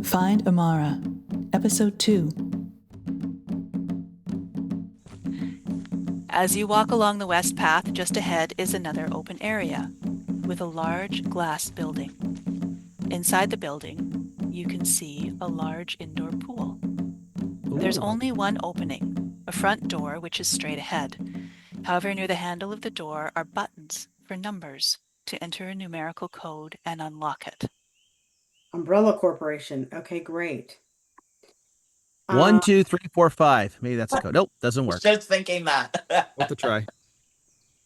Find Amara, Episode 2. As you walk along the west path, just ahead is another open area with a large glass building. Inside the building, you can see a large indoor pool. There's only one opening, a front door which is straight ahead. However, near the handle of the door are buttons for numbers to enter a numerical code and unlock it. Umbrella Corporation. Okay, great. 1, 2, 3, 4, 5. Maybe that's the code. Nope, doesn't work. Just thinking that. Worth a try.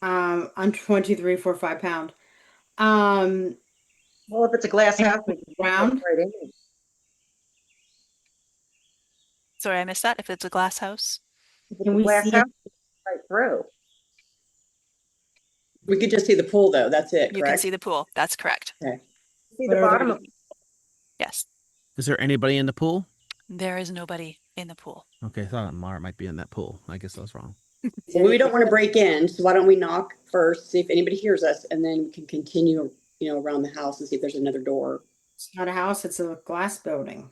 I'm 1, 2, 3, 4, 5 pound. Well, if it's a glass house, we can Round. right in. Sorry, I missed that. If it's a glass house? If it's Can a we glass see house, right through. We could just see the pool, though. That's it, You correct? can see the pool. That's correct. See What the are bottom the- of Yes. Is there anybody in the pool? There is nobody in the pool. Okay, I thought Amara might be in that pool. I guess I was wrong. Well, we don't want to break in, so why don't we knock first, see if anybody hears us, and then we can continue, around the house and see if there's another door. It's not a house, it's a glass building.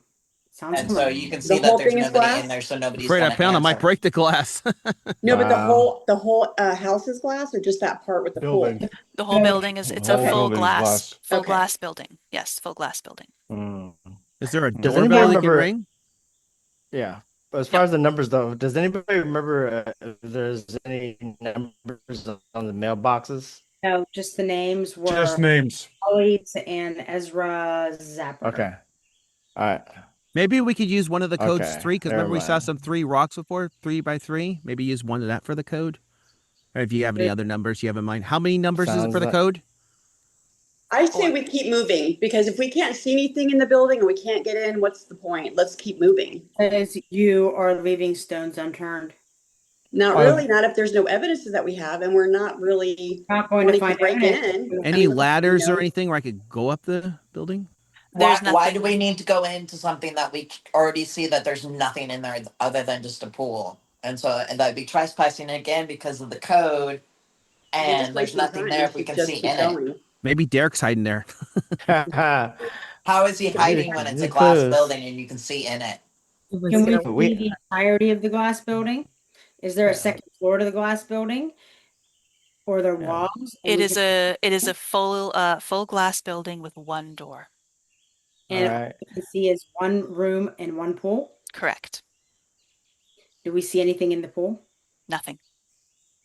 Sounds And so familiar. you can see The whole that there's thing is nobody glass? in there, so nobody's Afraid I gonna found I might answer. break the glass. No, but Wow. the whole house is glass, or just that part with the Building. pool? The whole No. building is, it's The a whole full building's glass, glass. full Okay. glass building. Yes, full glass building. Is there a Does doorbell anybody you can remember- ring? Yeah. But as far as the numbers, though, does anybody remember if there's any numbers on the mailboxes? No, just the names were Just names. Alex and Ezra Zapper. Okay. All right. Maybe we could use one of the codes Okay, 3, because never remember we saw mind. some 3 rocks before, 3 by 3. Maybe use one of that for the code. Or if you have any other numbers you have in mind. How many numbers is it Sounds for the like- code? I say we keep moving, because if we can't see anything in the building and we can't get in, what's the point? Let's keep moving. Says you are leaving stones unturned. Not Um, really, not if there's no evidences that we have, and we're not really Not going to wanting to find break evidence. in. Any ladders or no. anything where I could go up the building? There's Why nothing. do we need to go into something that we already see that there's nothing in there other than just a pool? And that'd be trespassing again because of the code, We're just and there's wasting nothing time. there if we Should can just see keep in it. going. Maybe Derek's hiding there. How is he hiding when it's a Really glass close. building and you can see in it? Can we We- see the entirety of the glass building? Is there a second floor to the glass building? Or the Yeah. walls? It is a full glass building with one door. And All right. we can see is one room and one pool. Correct. Do we see anything in the pool? Nothing.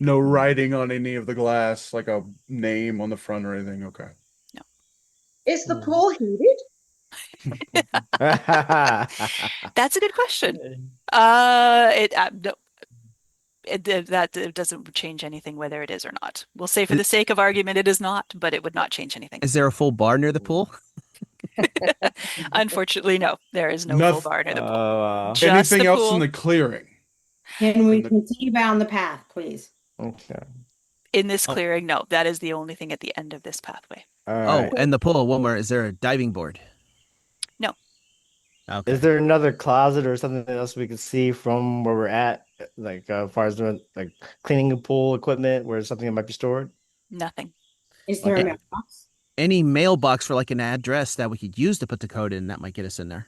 No writing on any of the glass, like a name on the front or anything. Okay. Is the pool heated? That's a good question. No, it doesn't change anything whether it is or not. We'll say for the sake of argument it is not, but it would not change anything. Is there a full bar near the pool? Unfortunately, no. There is no full Nothing- bar near the pool. wow. Just Anything the else pool. in the clearing? Can we In the- continue down the path, please? Okay. In this clearing, no. That is the only thing at the end of this pathway. All Oh, right. and the pool. One more. Is there a diving board? No. Okay. Is there another closet or something else we could see from where we're at? Like, as far as doing, like cleaning the pool equipment where something might be stored? Nothing. Is there Okay. a mailbox? Any mailbox for like an address that we could use to put the code in that might get us in there?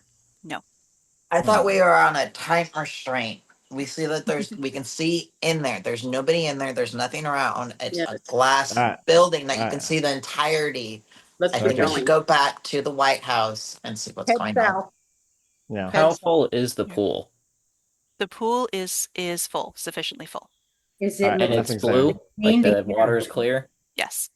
I thought we were on a time restraint. We see that we can see in there. There's nobody in there. There's nothing around. It's a Yes. glass Alright. building that you can Alright. see the entirety. Let's I keep think we going. should go back to the White House and see what's Head going on. south. Yeah. How full is the pool? The pool is full, sufficiently full. Is All it right, And look it's nothing's blue? there. Like the clean? water is clear? Yes.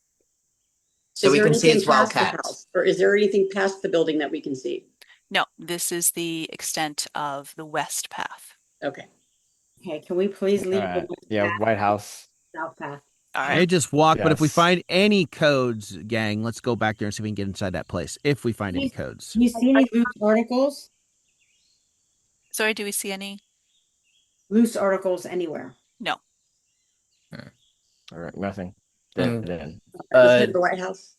So Is we there can see anything it's well past the kept. house? Or is there anything past the building that we can see? No, this is the extent of the west path. Okay. Okay, can we please leave All right. the west Yeah, path, White House. south path? All I right. just walk, but if we Yes. find any codes, gang, let's go back there and see if we can get inside that place. If we find any Please. codes. Do you see any loose articles? Sorry, do we see any? Loose articles anywhere? No. All right, nothing. Mm. Then. Let's Uh, head to the White House.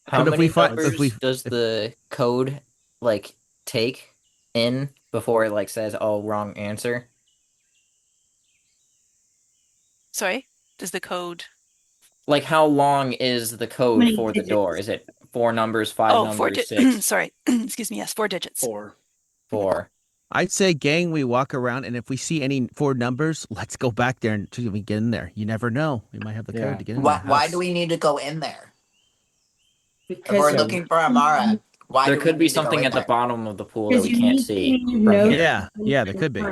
How But if many we find- if numbers we- does the code like take in before it like says, "Oh, wrong answer"? Sorry, does the code? Like, how long is the code Many for the digits? door? Is it 4 numbers, 5 Oh, numbers, 6, sorry. Excuse me. Yes, 4 digits. 4. I'd say, gang, we walk around, and if we see any 4 numbers, let's go back there until we get in there. You never know. We might have the Yeah. code to get in Why? the Why house. do we need to go in there? If Because we're looking for Amara, why There do we could be need to go something in at the there? bottom of the pool that because we you can't need to see leave from notes. here. Yeah, yeah, there could be.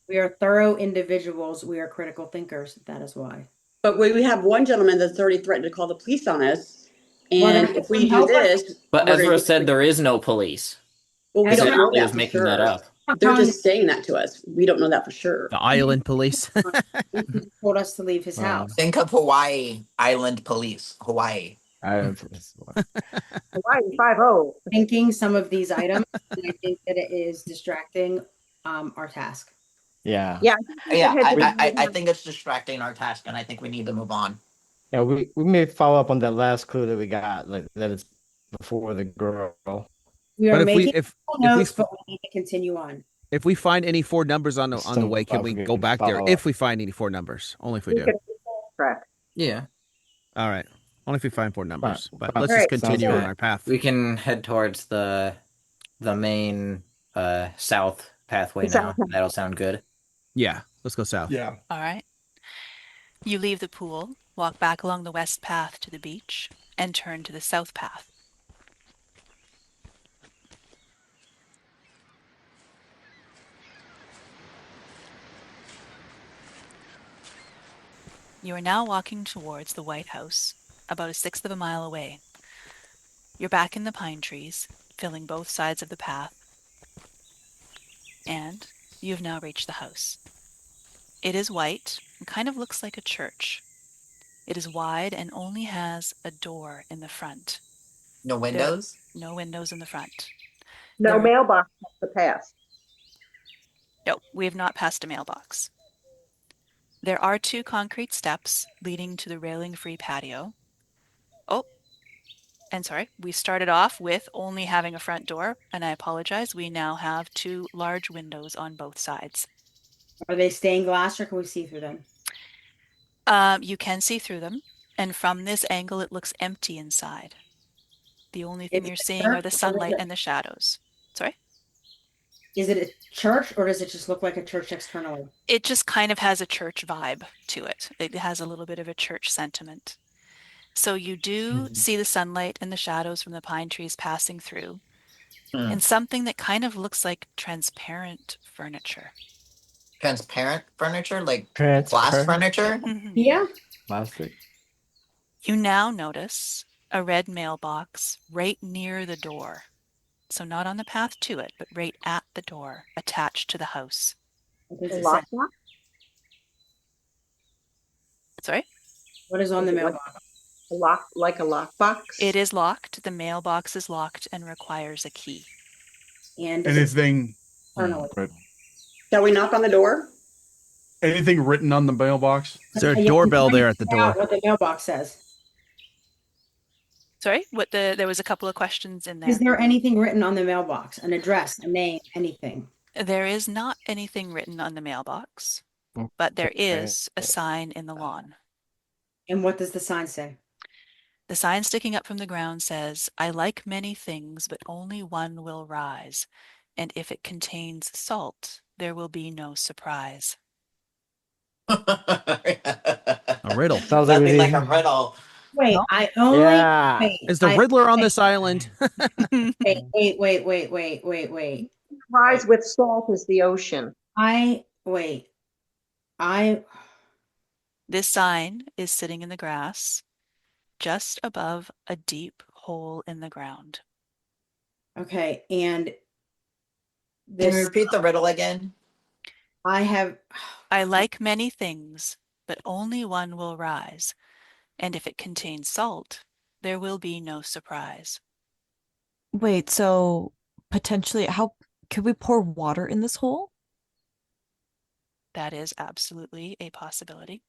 We are thorough individuals. We are critical thinkers. That is why. But we have one gentleman that's already threatened to call the police on us. And then if we do help us. this, But we're gonna Ezra get said there is no police. well, we Ezra don't know He that was for making sure. that up. They're just saying that to us. We don't know that for sure. The island police. He told us to leave his Wow. house. Think of Hawaii Island Police. Hawaii. Hawaii 5-0. Thinking some of these items, and I think that it is distracting our task. Yeah. Yeah. Yeah, I I think it's distracting our task, and I think we need to move on. Yeah, we may follow up on that last clue that we got, like that it's before the girl. We But are if we making if notes, we but we need to continue on. if we find any 4 numbers on the Some- way, can we go back there? follow If up. we find any 4 numbers, only if we do. track. Yeah. All right, only if we find 4 numbers. But fine. let's All just right, continue sounds on good. our path. We can head towards the main south pathway The now. south path. That'll sound good. Yeah, let's go south. Yeah. All right. You leave the pool, walk back along the west path to the beach, and turn to the south path. You are now walking towards the White House, about 1/6 of a mile away. You're back in the pine trees, filling both sides of the path, and you have now reached the house. It is white and kind of looks like a church. It is wide and only has a door in the front. No windows? No windows in the front. No There- mailbox to pass. No, we have not passed a mailbox. There are 2 concrete steps leading to the railing-free patio. Oh, and sorry, we started off with only having a front door, and I apologize. We now have 2 large windows on both sides. Are they stained glass or can we see through them? You can see through them, and from this angle, it looks empty inside. The only thing Is you're it seeing are the church or is sunlight it- and the shadows. Sorry? Is it a church or does it just look like a church externally? It just kind of has a church vibe to it. It has a little bit of a church sentiment. So you do see the sunlight and the shadows from the pine trees passing through, and something that kind of looks like transparent furniture. Transparent furniture? Like glass Transparent furniture? Yeah. plastic. You now notice a red mailbox right near the door. So not on the path to it, but right at the door, attached to the house. What does A it say? lockbox? Sorry? What is on the Is it mailbox? Like a lockbox? It is locked. The mailbox is locked and requires a key. And is it Anything? externally? Right. Shall we knock on the door? Anything written on the mailbox? Is there a Yeah, doorbell I'm there at the trying to door? figure out What the mailbox says. Sorry? There was a couple of questions in there. Is there anything written on the mailbox? An address, a name, anything? There is not anything written on the mailbox, but there is a sign in the lawn. And what does the sign say? The sign sticking up from the ground says, "I like many things, but only one will rise. And if it contains salt, there will be no surprise." A riddle. Sounds like we Nothing like need. a riddle. Wait, I only Yeah. wait. Is the Riddler on this island? Wait. Rise with salt is the ocean. I This sign is sitting in the grass just above a deep hole in the ground. okay, and Can you this repeat the riddle again? I have I like many things, but only one will rise. And if it contains salt, there will be no surprise. Wait, so potentially, how could we pour water in this hole? That is absolutely a possibility.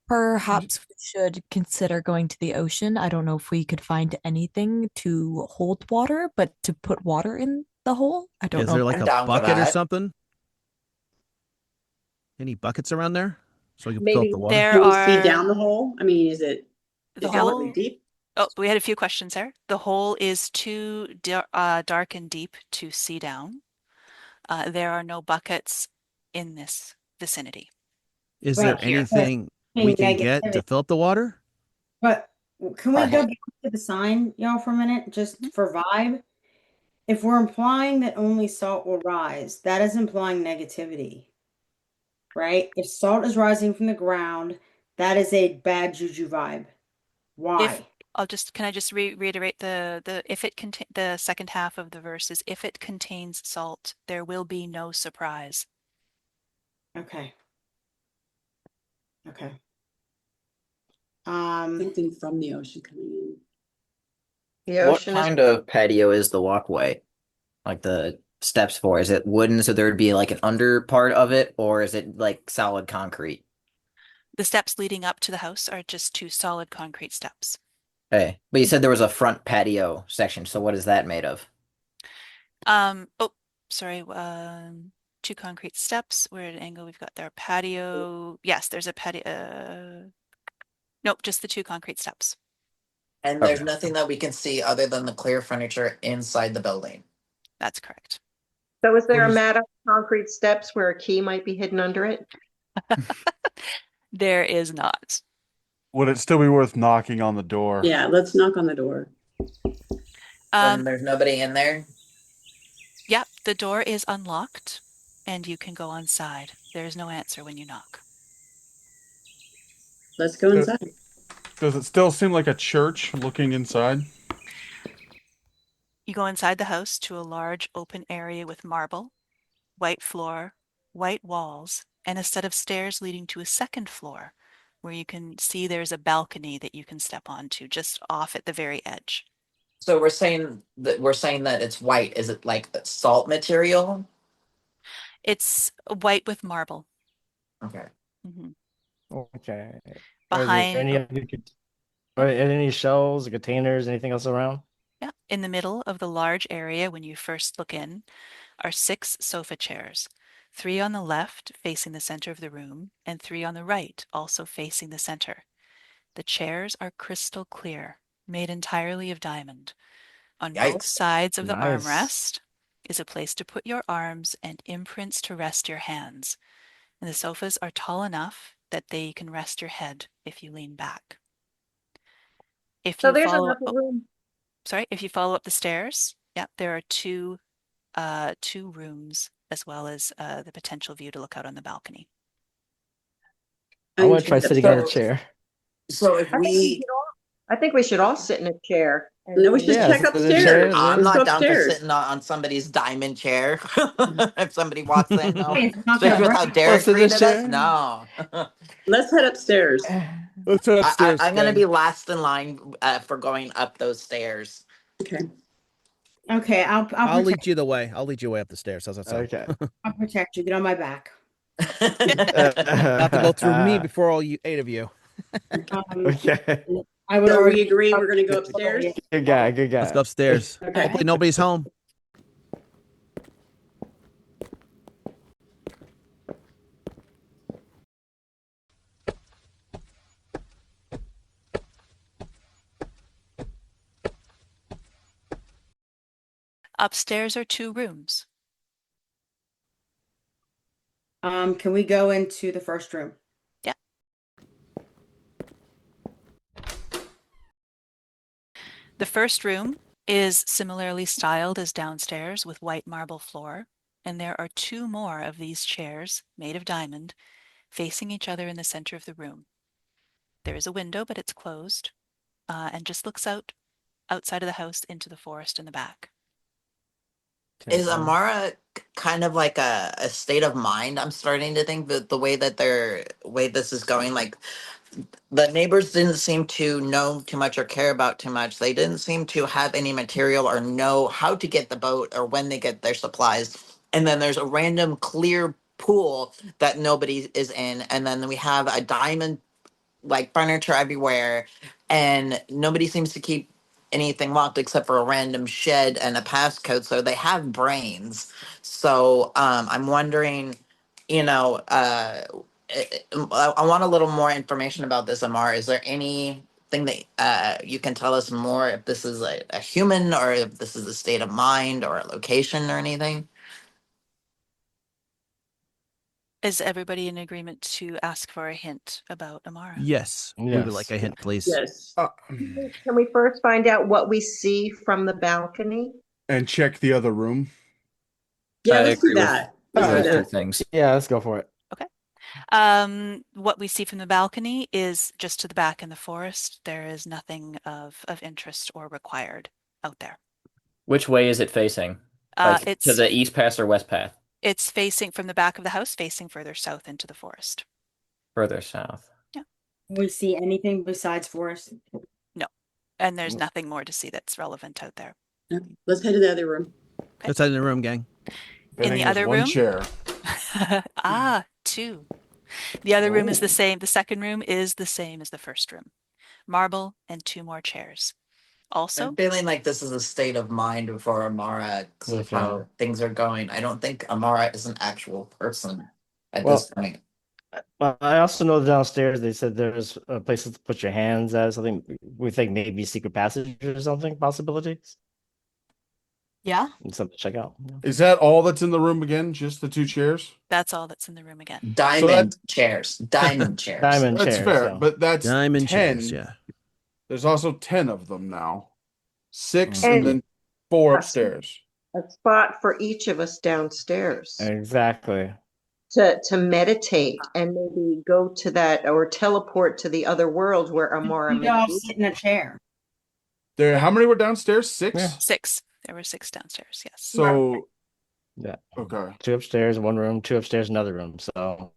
Perhaps we should consider going to the ocean. I don't know if we could find anything to hold water, but to put water in the hole, I don't Is know. there like I'm a down for bucket or that. something? Any buckets around there? So you can fill up Maybe the water? There Can we are see down the hole? I mean, is it the really hole. deep? Oh, we had a few questions there. The hole is too dark and deep to see down. There are no buckets in this vicinity. Is Right there here. anything we can get to fill up the water? But can we Our go head. back to the sign, y'all, for a minute, just Mhm. for vibe? If we're implying that only salt will rise, that is implying negativity, right? If salt is rising from the ground, that is a bad juju vibe. Why? Can I just reiterate the second half of the verse is if it contains salt, there will be no surprise. Okay. Okay. Something from the ocean coming in. The What ocean is, kind of patio is the walkway? Like the steps for? Is it wooden so there would be like an under part of it, or is it like solid concrete? The steps leading up to the house are just two solid concrete steps. Hey, but you said there was a front patio section, so what is that made of? Oh, sorry. Two concrete steps. We're at an angle. We've got their patio. Yes, there's a patio. Nope, just the two concrete steps. And there's Okay. nothing that we can see other than the clear furniture inside the building. That's correct. so is there What a is- mat of concrete steps where a key might be hidden under it? There is not. Would it still be worth knocking on the door? Yeah, let's knock on the door. When there's nobody in there. Yep, the door is unlocked and you can go inside. There is no answer when you knock. Let's go inside. Does it still seem like a church looking inside? You go inside the house to a large open area with marble, white floor, white walls, and a set of stairs leading to a second floor where you can see there's a balcony that you can step onto just off at the very edge. So we're saying that it's white. Is it like the salt material? It's white with marble. Okay. Mhm. Okay. Are there Behind, any shelves, containers, anything else around? yeah, in the middle of the large area when you first look in are 6 sofa chairs, 3 on the left facing the center of the room and 3 on the right also facing the center. The chairs are crystal clear, made entirely of diamond. On both Yikes. sides of the Nice. armrest is a place to put your arms and imprints to rest your hands. And the sofas are tall enough that they can rest your head if you lean back. If So you there's follow, enough room. if you follow up the stairs, yeah, there are two rooms as well as the potential view to look out on the balcony. I want to try So- sitting on a chair. So if I think we should all sit in a chair. No, we should just Yeah, check sit in the upstairs. chairs, I'm Let's go not down for upstairs. sitting on somebody's diamond chair. If somebody walks in, no. Hey, it's not Especially gonna with how break. Derek sit in the treated us, chair? no. Let's head upstairs. Let's head upstairs. I'm gonna gang. be last in line for going up those stairs. Okay. Okay, I'll I'll protect, lead you the way. I'll lead you way up the stairs. How's that sound? Okay. I'll protect you. Get on my back. Have to go through me before all you 8 of you. Okay. I would So already we agree we're gonna go upstairs? Good guy. Good guy. Let's go upstairs. Okay. Hopefully nobody's home. Upstairs are 2 rooms. Can we go into the first room? Yeah. The first room is similarly styled as downstairs with white marble floor, and there are 2 more of these chairs made of diamond facing each other in the center of the room. There is a window, but it's closed, and just looks outside of the house into the forest in the back. Is Amara kind of like a state of mind? I'm starting to think that the way that way this is going, like the neighbors didn't seem to know too much or care about too much. They didn't seem to have any material or know how to get the boat or when they get their supplies. And then there's a random clear pool that nobody is in. And then we have a diamond like furniture everywhere, and nobody seems to keep anything locked except for a random shed and a passcode. So they have brains. So I'm wondering, I want a little more information about this, Amar. Is there anything thing that you can tell us more if this is a human or if this is a state of mind or a location or anything? Is everybody in agreement to ask for a hint about Amara? Yes. We would like a hint, please. Yes. Can we first find out what we see from the balcony? And check the other room. Yeah, I let's do agree with that. those Yeah. two things. Yeah, let's go for it. What we see from the balcony is just to the back in the forest. There is nothing of interest or required out there. Which way is it facing? Like It's to the east path or west path? It's facing from the back of the house, facing further south into the forest. Further south. Can we see anything besides forest? No, and there's nothing more to see that's relevant out there. Okay, let's head to the other room. Let's head in the room, gang. In the There's other one room? chair. Two. The other room is the same. The second room is the same as the first room. Marble and 2 more chairs. Also, I'm feeling like this is a state of mind for Amara because of how things are going. I don't think Amara is an actual person at this point. Well, I also know downstairs they said there's places to put your hands at. Something we think maybe secret passage or something. Possibilities. Yeah. Something to check out. Is that all that's in the room again? Just the 2 chairs? that's all that's in the room again. Diamond chairs. Diamond chairs. Diamond That's chairs. fair, so. but that's Diamond 10. chairs, yeah. There's also 10 of them now. 6 And- and then 4 upstairs. A spot for each of us downstairs Exactly. to meditate and maybe go to that or teleport to the other world where Amara We may all be. sit in a chair. There, how many were downstairs? 6? Yeah. 6. There were 6 downstairs, yes. So, Yeah. okay. 2 upstairs, 1 room. 2 upstairs, another room. So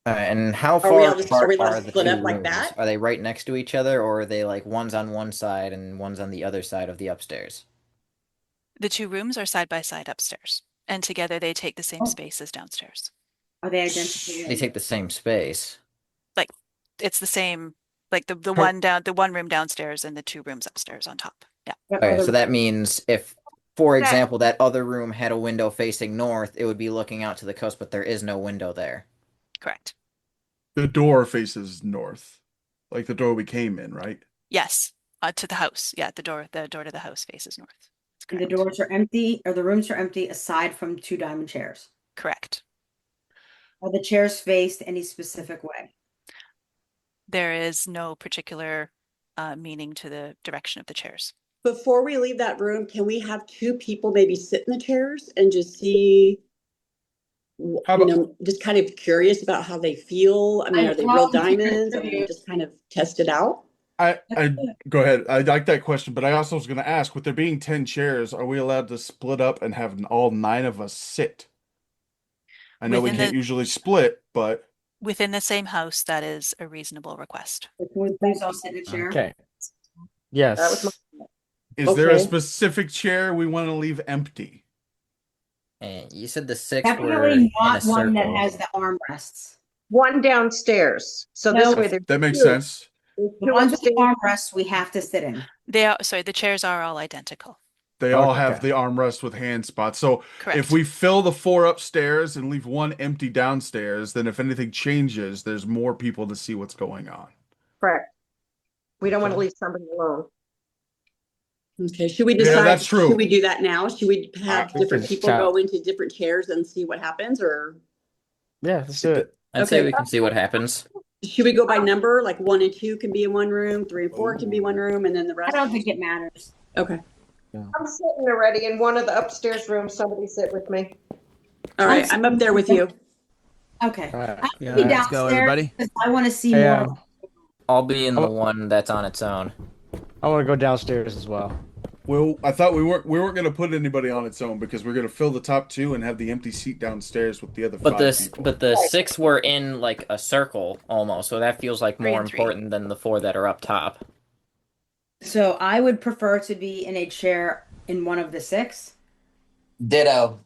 And how Are far we all just- are we apart allowed are to the split 2 up like rooms? that? Are they right next to each other, or are they like one's on one side and one's on the other side of the upstairs? The 2 rooms are side by side upstairs, and together they take the same Oh. space as downstairs. Are they identical? They take the same space. It's the same, like the one room downstairs and the 2 rooms upstairs on top. Yeah. Okay, so that means if, for example, that other room had a window facing north, it would be looking out to the coast, but there is no window there. Correct. The door faces north. Like the door we came in, right? Yes. To the house. Yeah, the door to the house faces north. That's And the correct. doors are empty, or the rooms are empty aside from 2 diamond chairs. Correct. Are the chairs faced any specific way? There is no particular meaning to the direction of the chairs. Before we leave that room, can we have 2 people maybe sit in the chairs and just see, How you about- know, just kind of curious about how they feel? I mean, are they real diamonds? Or just kind of test it out? I go ahead. I like that question, but I also was going to ask, with there being 10 chairs, are we allowed to split up and have all 9 of us sit? I know we Within can't the- usually split, but Within the same house, that is a reasonable request. Can we please all sit in a chair? okay. Yes. That was is there a Okay. specific chair we want to leave empty? And you said the 6 were Definitely in a not one that circle. has the armrests. one downstairs. So No. this way there's That makes 2. sense. There's The 2 ones with the upstairs. armrests we have to sit in. The chairs are all identical. They all Okay. have the armrest with hand spots. So Correct. if we fill the 4 upstairs and leave 1 empty downstairs, then if anything changes, there's more people to see what's going on. Correct. We don't want to leave somebody alone. Okay, should we Yeah, decide? that's true. Should we do that now? Should we have I different think people so. go into different chairs and see what happens, or Yeah, let's do it. I'd say Okay. we can see what happens. should we go by number? Like 1 and 2 can be in one room, 3 and 4 can be one room, and then the I rest? don't think it matters. Okay, I'm sitting already in one of the upstairs rooms. Somebody sit with me. all right, I'm up there with you. Okay. All right. I'm Yeah, gonna be let's go, downstairs everybody. because I want to see Hey, more. I'll be in the Oh. one that's on its own. I want to go downstairs as well. Well, I thought we weren't going to put anybody on its own because we're going to fill the top 2 and have the empty seat downstairs with the other 5 people. But the 6 were in like a circle almost, so that feels like 3 more and 3. important than the 4 that are up top. So I would prefer to be in a chair in one of the 6. Ditto.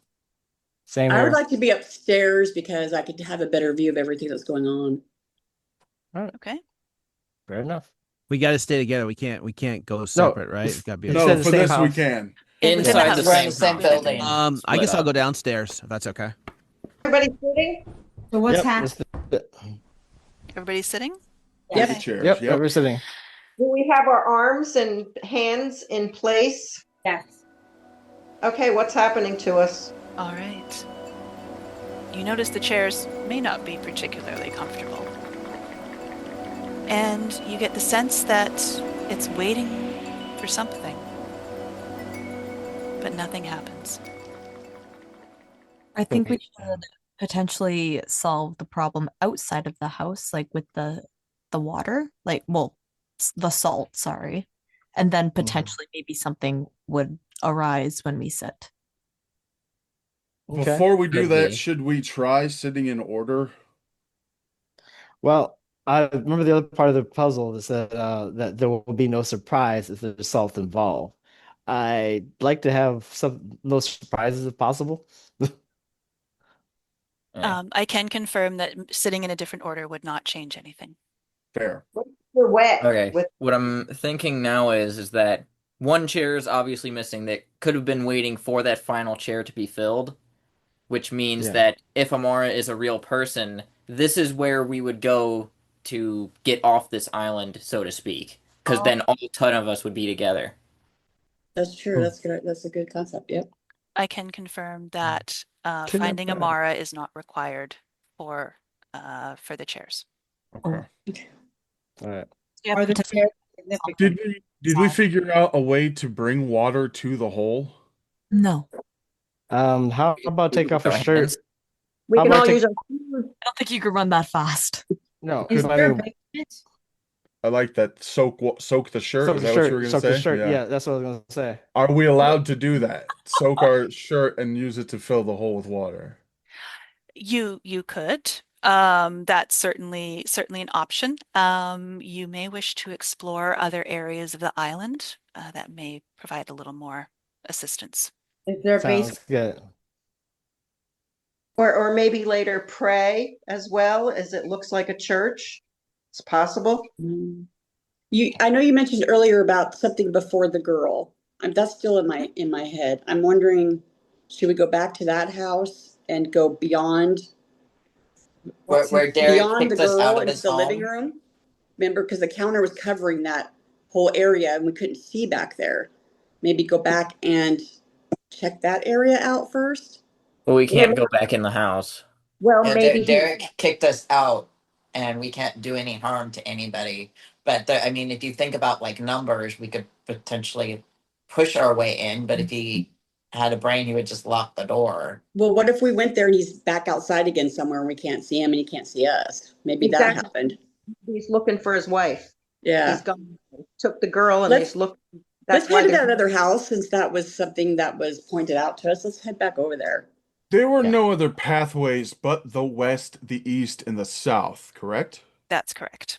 Same I here. would like to be upstairs because I could have a better view of everything that's going on. Okay. Fair enough. We got to stay together. We can't go separate, right? It's got to be. It No, said the for same this we house. can. Within the Inside house. the We're in the same same building. I guess I'll Split go up. downstairs if that's okay. Everybody sitting? So what's Yep, happening? let's do it. Everybody's sitting? The Yep. chairs. Yep, Yep. we're sitting. Do we have our arms and hands in place? Yes. Okay, what's happening to us? All right. You notice the chairs may not be particularly comfortable. And you get the sense that it's waiting for something. But nothing happens. I think we Okay. should potentially solve the problem outside of the house, like with the water, like the salt, sorry. And then potentially maybe something would arise when we sit. Okay. Before we do Could that, be. should we try sitting in order? Well, I remember the other part of the puzzle is that there will be no surprise if there's salt involved. I'd like to have no surprises if possible. Yeah. I can confirm that sitting in a different order would not change anything. Fair. We're wet. Okay. With What I'm thinking now is that one chair is obviously missing that could have been waiting for that final chair to be filled, which means Yeah. that if Amara is a real person, this is where we would go to get off this island, so to speak, because then all 10 of us would be together. That's true. That's good. That's a good concept. Yep. I can confirm that Not finding bad. Amara is not required for the chairs. Okay. All right. Yeah, Are the potentially- chairs significant? Did we figure out a way to bring water to the hole? No, How about take off Our a shirt? hands. we How can about all take- use our I don't think you could run that fast. No, Is I there a mean, basement? I like that. Soak the shirt. soak Is the that what you were shirt, gonna soak the say? shirt. Yeah, that's what I was gonna say. Are we allowed to do that? Soak our shirt and use it to fill the hole with water. You could. That's certainly an option. You may wish to explore other areas of the island that may provide a little more assistance. Is there a Sounds basement? good. or maybe later pray as well, as it looks like a church. It's possible. I know you mentioned earlier about something before the girl. That's still in my head. I'm wondering, should we go back to that house and go beyond Where Derek beyond the kicked us out girl of into his the living home. room? Remember, because the counter was covering that whole area and we couldn't see back there. Maybe go back and check that area out first. But we can't go back in the house. Well, Yeah, maybe Derek kicked us out, and we can't do any harm to anybody. But I mean, if you think about like numbers, we could potentially push our way in. But if he had a brain, he would just lock the door. Well, what if we went there and he's back outside again somewhere and we can't see him and he can't see us? Maybe that Exactly. happened. he's looking for his wife. Yeah. He's gone, took the girl, and Let's- he's looking. Let's That's why head to there's- that other house since that was something that was pointed out to us. Let's head back over there. There were Yeah. no other pathways but the west, the east, and the south, correct? That's correct.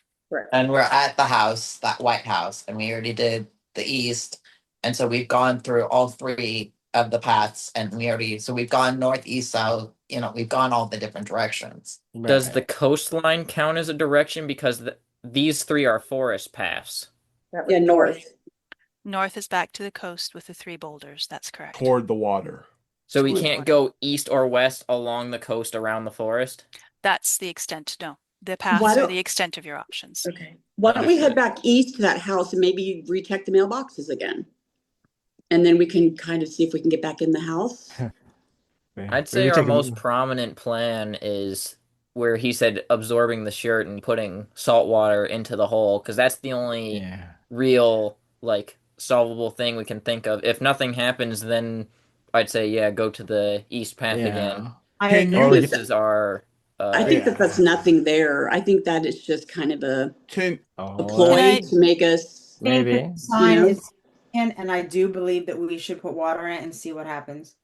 And we're at the house, that white house, and we already did the east. And so we've gone through all three of the paths, and we've gone north, east, south. We've gone all the different directions. Does the coastline count as a direction? Because these three are forest paths. that was Yeah, north. North is back to the coast with the 3 boulders. That's correct. Toward the water. So we Toward can't water. go east or west along the coast around the forest? That's the extent. No, the paths Why are don't- the extent of your options. Okay. Why don't we head Understood. back east to that house and maybe recheck the mailboxes again? And then we can kind of see if we can get back in the house. I'd say our most prominent plan is where he said absorbing the shirt and putting salt water into the hole, because that's the only Yeah. real solvable thing we can think of. If nothing happens, then I'd say go to the east path again. I Can agree. you- This is our I think that that's nothing there. I think that it's just kind of a Can ploy Can I- to make us. Maybe. Sign You know? is significant, and I do believe that we should put water in it and see what happens.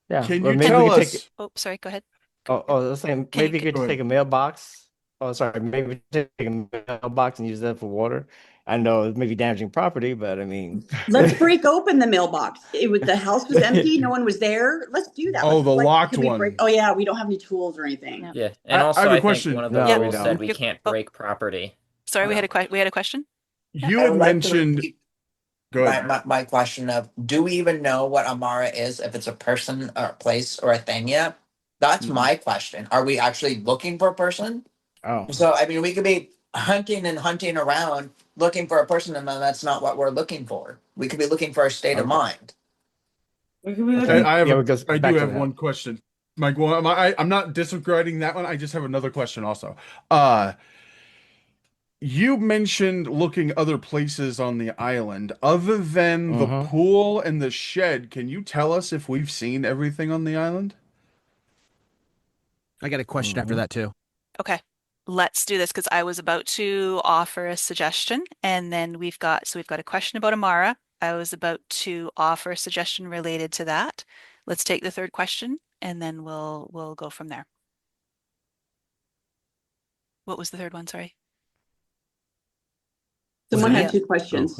Yeah. can or you maybe we tell could us? take. Oh, sorry. Go ahead. I was saying Can maybe you- you could Go take a mailbox. Oh, sorry. Maybe we take a mailbox and use that for water. I know it may be damaging property, but I mean, Let's break open the mailbox. The house was empty. No one was there. Let's do that. Oh, Let's, the locked could we one. Oh yeah, we don't have any tools or anything. No. Yeah, and I also have a I think question. one of the No, rules we said don't. we can't Oh. break property. Sorry, we had a question. You I had would like to mentioned. repeat Go ahead. my question of, do we even know what Amara is, if it's a person or a place or a thing yet? That's Mhm. my question. Are we actually looking for a person? oh, So, I mean, we could be hunting and hunting around looking for a person, and then that's not what we're looking for. We could be looking for a state of mind. We could be Okay. looking. I do have one question. Mike, well, I'm not disregarding that one. I just have another question also. You mentioned looking other places on the island. Other than the pool and the shed, can you tell us if we've seen everything on the island? I got a question after that too. Okay, let's do this because I was about to offer a suggestion, and then we've got a question about Amara. I was about to offer a suggestion related to that. Let's take the third question, and then we'll go from there. What was the third one? Sorry. Someone had 2 questions.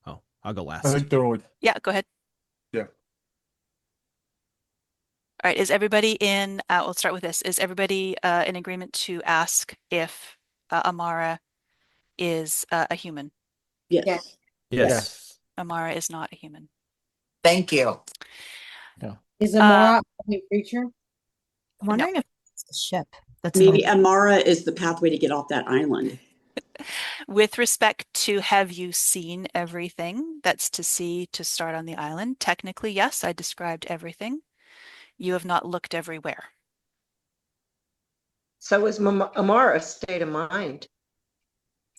Oh, I'll go last. I think they're only. Yeah, go ahead. Yeah. All right, is everybody in, we'll start with this. Is everybody in agreement to ask if Amara is a human? Yes. Yes. Amara is not a human. Thank you. Is Amara a creature? I'm wondering if it's a ship. That's Maybe Amara is the pathway to get off that island. With respect to have you seen everything that's to see to start on the island? Technically, yes, I described everything. You have not looked everywhere. So is Amara a state of mind?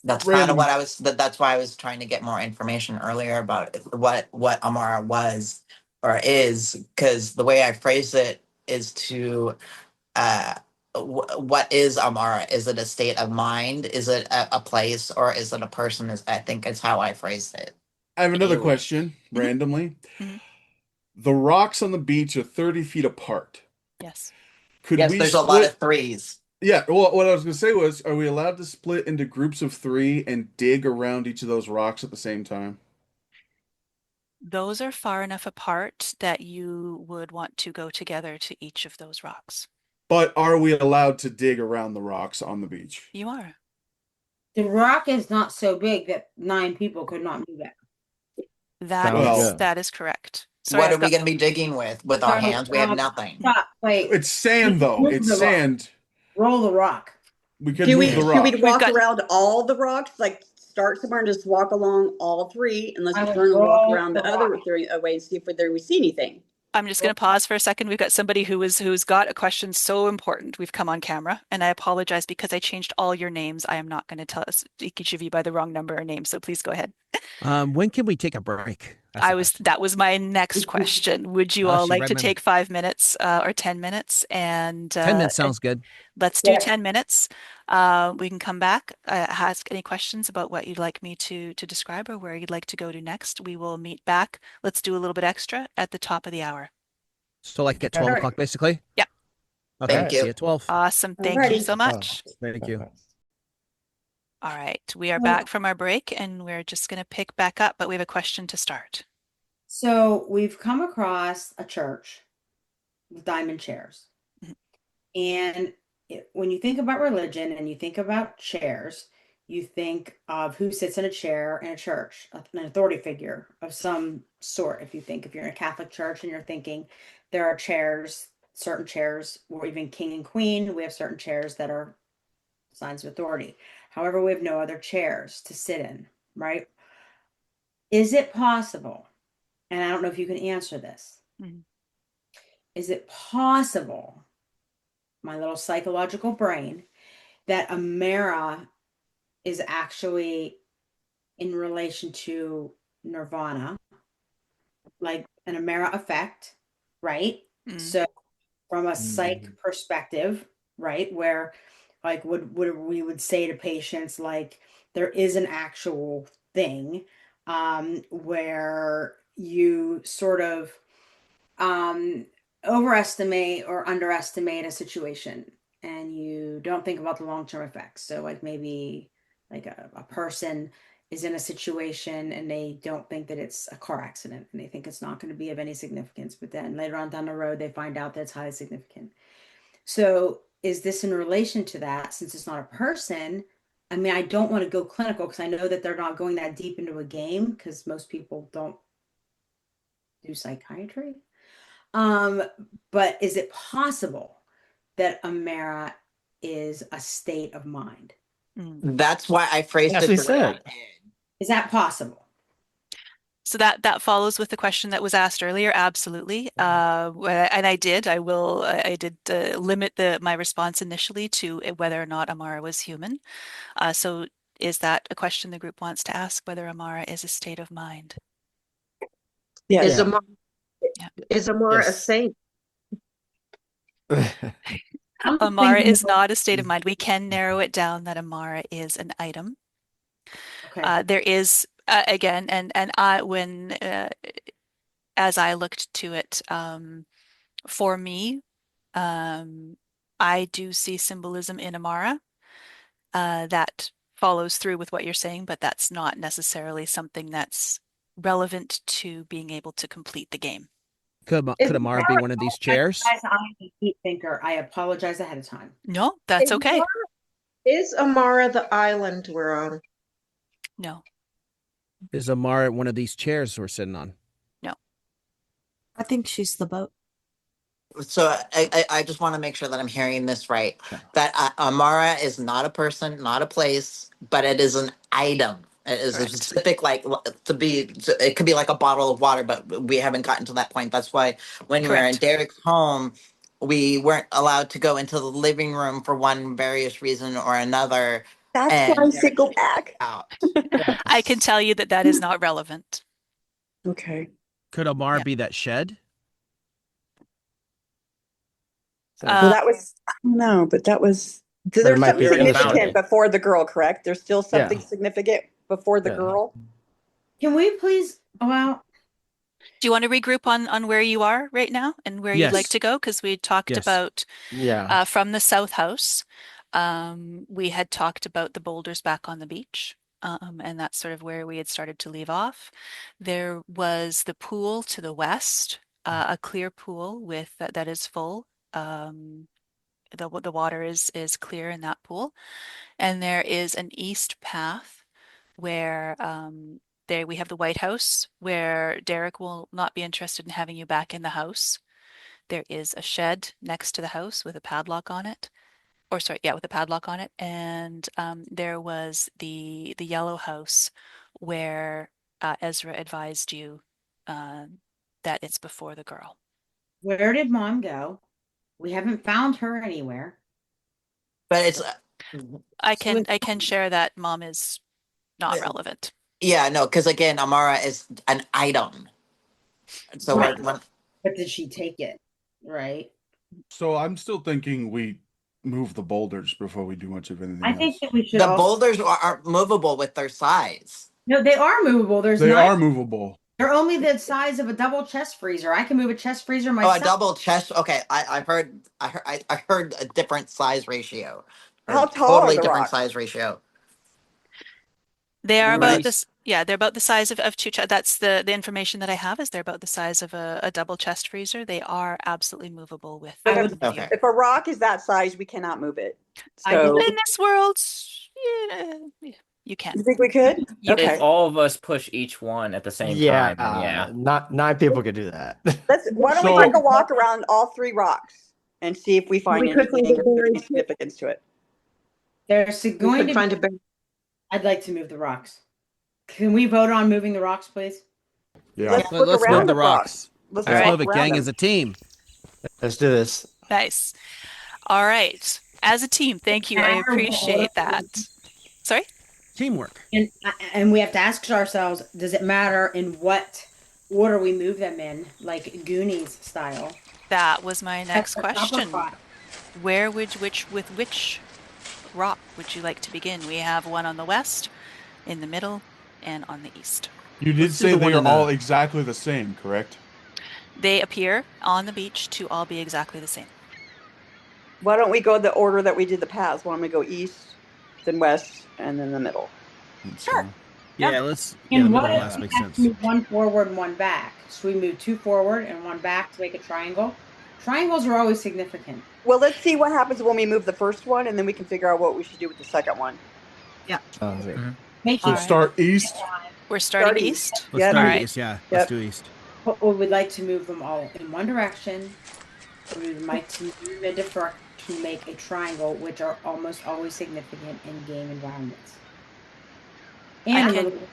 That's kind of what I was. That's why I was trying to get more information earlier about what Amara was or is, because the way I phrased it is to, what is Amara? Is it a state of mind? Is it a place, or is it a person? I think is how I phrased it. I have another question, randomly. The rocks on the beach are 30 feet apart. Yes. There's a lot of threes. Yeah, well, what I was going to say was, are we allowed to split into groups of 3 and dig around each of those rocks at the same time? Those are far enough apart that you would want to go together to each of those rocks. But are we allowed to dig around the rocks on the beach? You are. The rock is not so big that 9 people could not move it. That is correct. Sorry, what are we going to be digging with our hands? We have nothing. Wait. It's sand, though. It's sand. Roll the rock. We could move the rock. Should we walk around all the rocks? Like start somewhere and just walk along all 3, and let's turn and walk around the other 3 away and see if we see anything. I'm just going to pause for a second. We've got somebody who's got a question so important. We've come on camera, and I apologize because I changed all your names. I am not going to tell us each of you by the wrong number or name. So please go ahead. When can we take a break? That was my next question. Would you all like to take 5 minutes or 10 minutes? And 10 minutes sounds good. Let's do 10 minutes. We can come back, ask any questions about what you'd like me to describe or where you'd like to go to next. We will meet back. Let's do a little bit extra at the top of the hour. So like at 12 o'clock, basically? Yeah. Okay, Thank you. See you at 12. Awesome. Thank you so much. Thank you. All right. We are back from our break, and we're just going to pick back up, but we have a question to start. So we've come across a church with diamond chairs. And when you think about religion and you think about chairs, you think of who sits in a chair in a church, an authority figure of some sort. If you're in a Catholic church and you're thinking there are chairs, certain chairs, or even king and queen, we have certain chairs that are signs of authority. However, we have no other chairs to sit in, right? Is it possible, and I don't know if you can answer this, is it possible, my little psychological brain, that Amara is actually in relation to Nirvana, like an Amara effect, right? So from a psych perspective, right, where like what we would say to patients, like there is an actual thing where you sort of overestimate or underestimate a situation and you don't think about the long-term effects. So like maybe like a person is in a situation and they don't think that it's a car accident and they think it's not going to be of any significance, but then later on down the road they find out that it's highly significant. So is this in relation to that? Since it's not a person, I mean, I don't want to go clinical because I know that they're not going that deep into a game because most people don't do psychiatry. But is it possible that Amara is a state of mind? That's why I phrased it the way I did. Is that possible? So that follows with the question that was asked earlier. Absolutely. And I did. I did limit my response initially to whether or not Amara was human. So is that a question the group wants to ask, whether Amara is a state of mind? Yeah. Is Amara, Yeah. is Amara a Yes. saint? Amara is not a state of mind. We can narrow it down that Amara is an item. Okay. There is again, and as I looked to it, for me, I do see symbolism in Amara that follows through with what you're saying, but that's not necessarily something that's relevant to being able to complete the game. Could Amara be one of these chairs? Guys, I'm a deep thinker. I apologize ahead of time. No, that's okay. Is Amara the island we're on? No, Is Amara one of these chairs we're sitting on? no. I think she's the boat. So I just want to make sure that I'm hearing this right. That Amara is not a person, not a place, but it is an item. It is a Correct. specific, like, it could be like a bottle of water, but we haven't gotten to that point. That's why when we were in Correct. Derek's home, we weren't allowed to go into the living room for one various reason or another. That's And why I say Derek go kicked back. out. I can tell you that is not relevant. Okay. Could Amara Yeah. be that shed? Well, that was, I don't know, but that was, there's might something be another significant shed. before the girl, correct? There's still something Yeah. significant before the Yeah. girl? Can we please, well, Do you want to regroup on where you are right now and where you'd like Yes. to go? Because we talked Yes. about Yeah. from the South House. We had talked about the boulders back on the beach, and that's sort of where we had started to leave off. There was the pool to the west, a clear pool with that is full. The water is clear in that pool, and there is an east path where there we have the White House, where Derek will not be interested in having you back in the house. There is a shed next to the house with a padlock on it. Or sorry, yeah, with a padlock on it. And there was the yellow house where Ezra advised you that it's before the girl. where did mom go? We haven't found her anywhere. But it's I can share that mom is not relevant. yeah, no, because again, Amara is an item. So Right. when But did she take it? Right. So I'm still thinking we move the boulders before we do much of anything I else. think that we should the also, boulders are movable with their size. no, they are movable. They are movable. They're only the size of a double chest freezer. I can move a chest freezer Oh, myself. a double chest. Okay, I heard a different size ratio. How A tall are totally the different rocks? size ratio. They are about Nice. this. Yeah, they're about the size of two. That's the information that I have is they're about the size of a double chest freezer. They are absolutely movable with. I would, Okay. If a rock is that size, we cannot move it. I So, believe- In this world, yeah, you can. you think we could? You Okay. If all of us push each one at the same Yeah. time, then yeah. Not 9 people could do that. Why don't we So- take a walk around all 3 rocks and see if we find We could find anything a of berry. significance to it? there's We going could to find be, a bear. I'd like to move the rocks. Can we vote on moving the rocks, please? Yeah. Let's look Let's around move the rocks. rocks. Let's Let's walk move it, around gang, them. as a team. Let's do this. Nice. All right. As a team, thank you. I appreciate that. Sorry? Teamwork. And we have to ask ourselves, does it matter in what order we move them in, like Goonies style? That was my next That's the upper question. pot. Where would which rock would you like to begin? We have one on the west, in the middle, and on the east. You did Let's do say the they one are in the- all exactly the same, correct? They appear on the beach to all be exactly the same. Why don't we go the order that we did the paths? Why don't we go east, then west, and then the middle? Sure. Yeah, let's. And the what middle if last we makes have to sense. move one forward and one back? So we move 2 forward and 1 back to make a triangle. Triangles are always significant. Well, let's see what happens when we move the first one, and then we can figure out what we should do with the second one. Sounds good. Make So sure. start east. We're starting Start east. east. Let's Yeah. do All right. east. Yeah, Yep. let's do east. But we would like to move them all in one direction. We would like to move a different to make a triangle, which are almost always significant in game environments. And I a can- little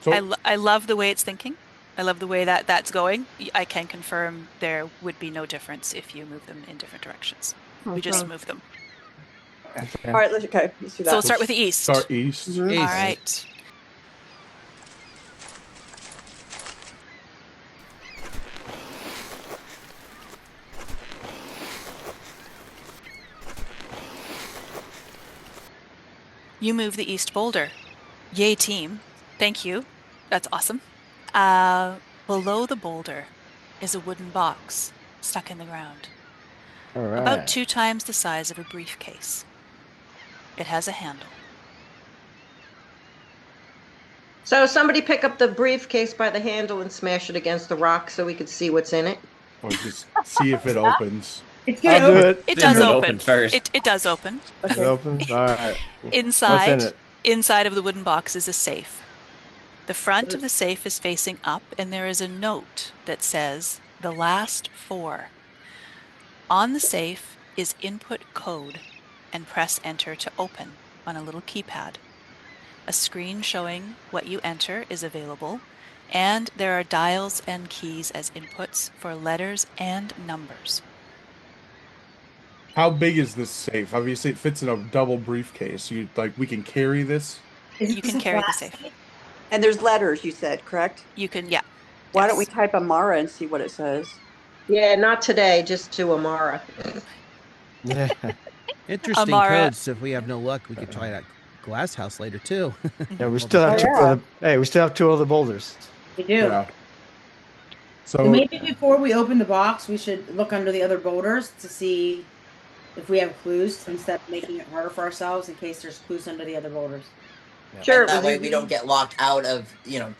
So I love the way it's thinking. I love the way that that's going. I can confirm there would be no difference if you move them in different directions. We just move them. All right, let's do that. So we'll start with the east. start east. All East. right. You move the east boulder. Yay, team. Thank you. That's awesome. Below the boulder is a wooden box stuck in the ground. All right. About 2 times the size of a briefcase. It has a handle. So somebody pick up the briefcase by the handle and smash it against the rock so we could see what's in it. Or just see if it opens. It's I'll gonna do open. it. It does It open. opens first. It does open. It opens. All right. Inside, What's in it? inside of the wooden box is a safe. The front of the safe is facing up, and there is a note that says, "The last 4." On the safe is input code, and press enter to open on a little keypad. A screen showing what you enter is available, and there are dials and keys as inputs for letters and numbers. How big is this safe? Obviously, it fits in a double briefcase. We can carry this. You can carry the safe. And there's letters, you said, correct? You can, yeah. Why don't we Yes. type Amara and see what it says? Yeah, not today, just to Amara. Yeah. Interesting Amara. codes. If we have no luck, we could try that glass house later too. Yeah, we still have we still have 2 other boulders. We do. Yeah. So maybe before we open the box, we should look under the other boulders to see if we have clues instead of making it harder for ourselves in case there's clues under the other boulders. Sure. And that way we don't get locked out of,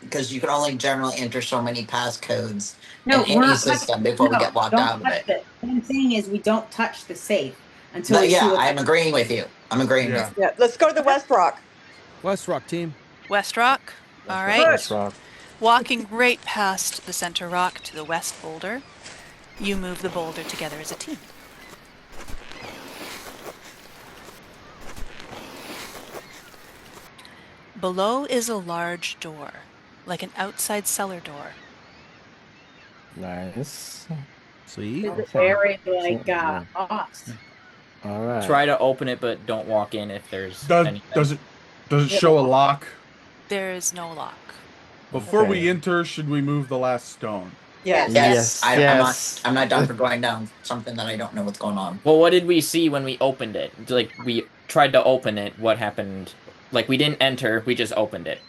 because you can only generally enter so many passcodes in any system before we get locked out of it. What I'm saying is we don't touch the safe until But we see yeah, what's I'm agreeing with you. I'm agreeing with you. Yeah, let's go to the West Rock. West Rock team. West Rock. All right. West Rock. Walking right past the center rock to the west boulder, you move the boulder together as a team. Below is a large door, like an outside cellar door. Nice. Sweet. It's very like box. All right. Try to open it, but don't walk in if there's anything. Does it show a lock? There is no lock. Before we enter, should we move the last stone? Yes. Yes. I'm not down for going down something that I don't know what's going on. Well, what did we see when we opened it? Like, we tried to open it. What happened? Like, we didn't enter. We just opened it.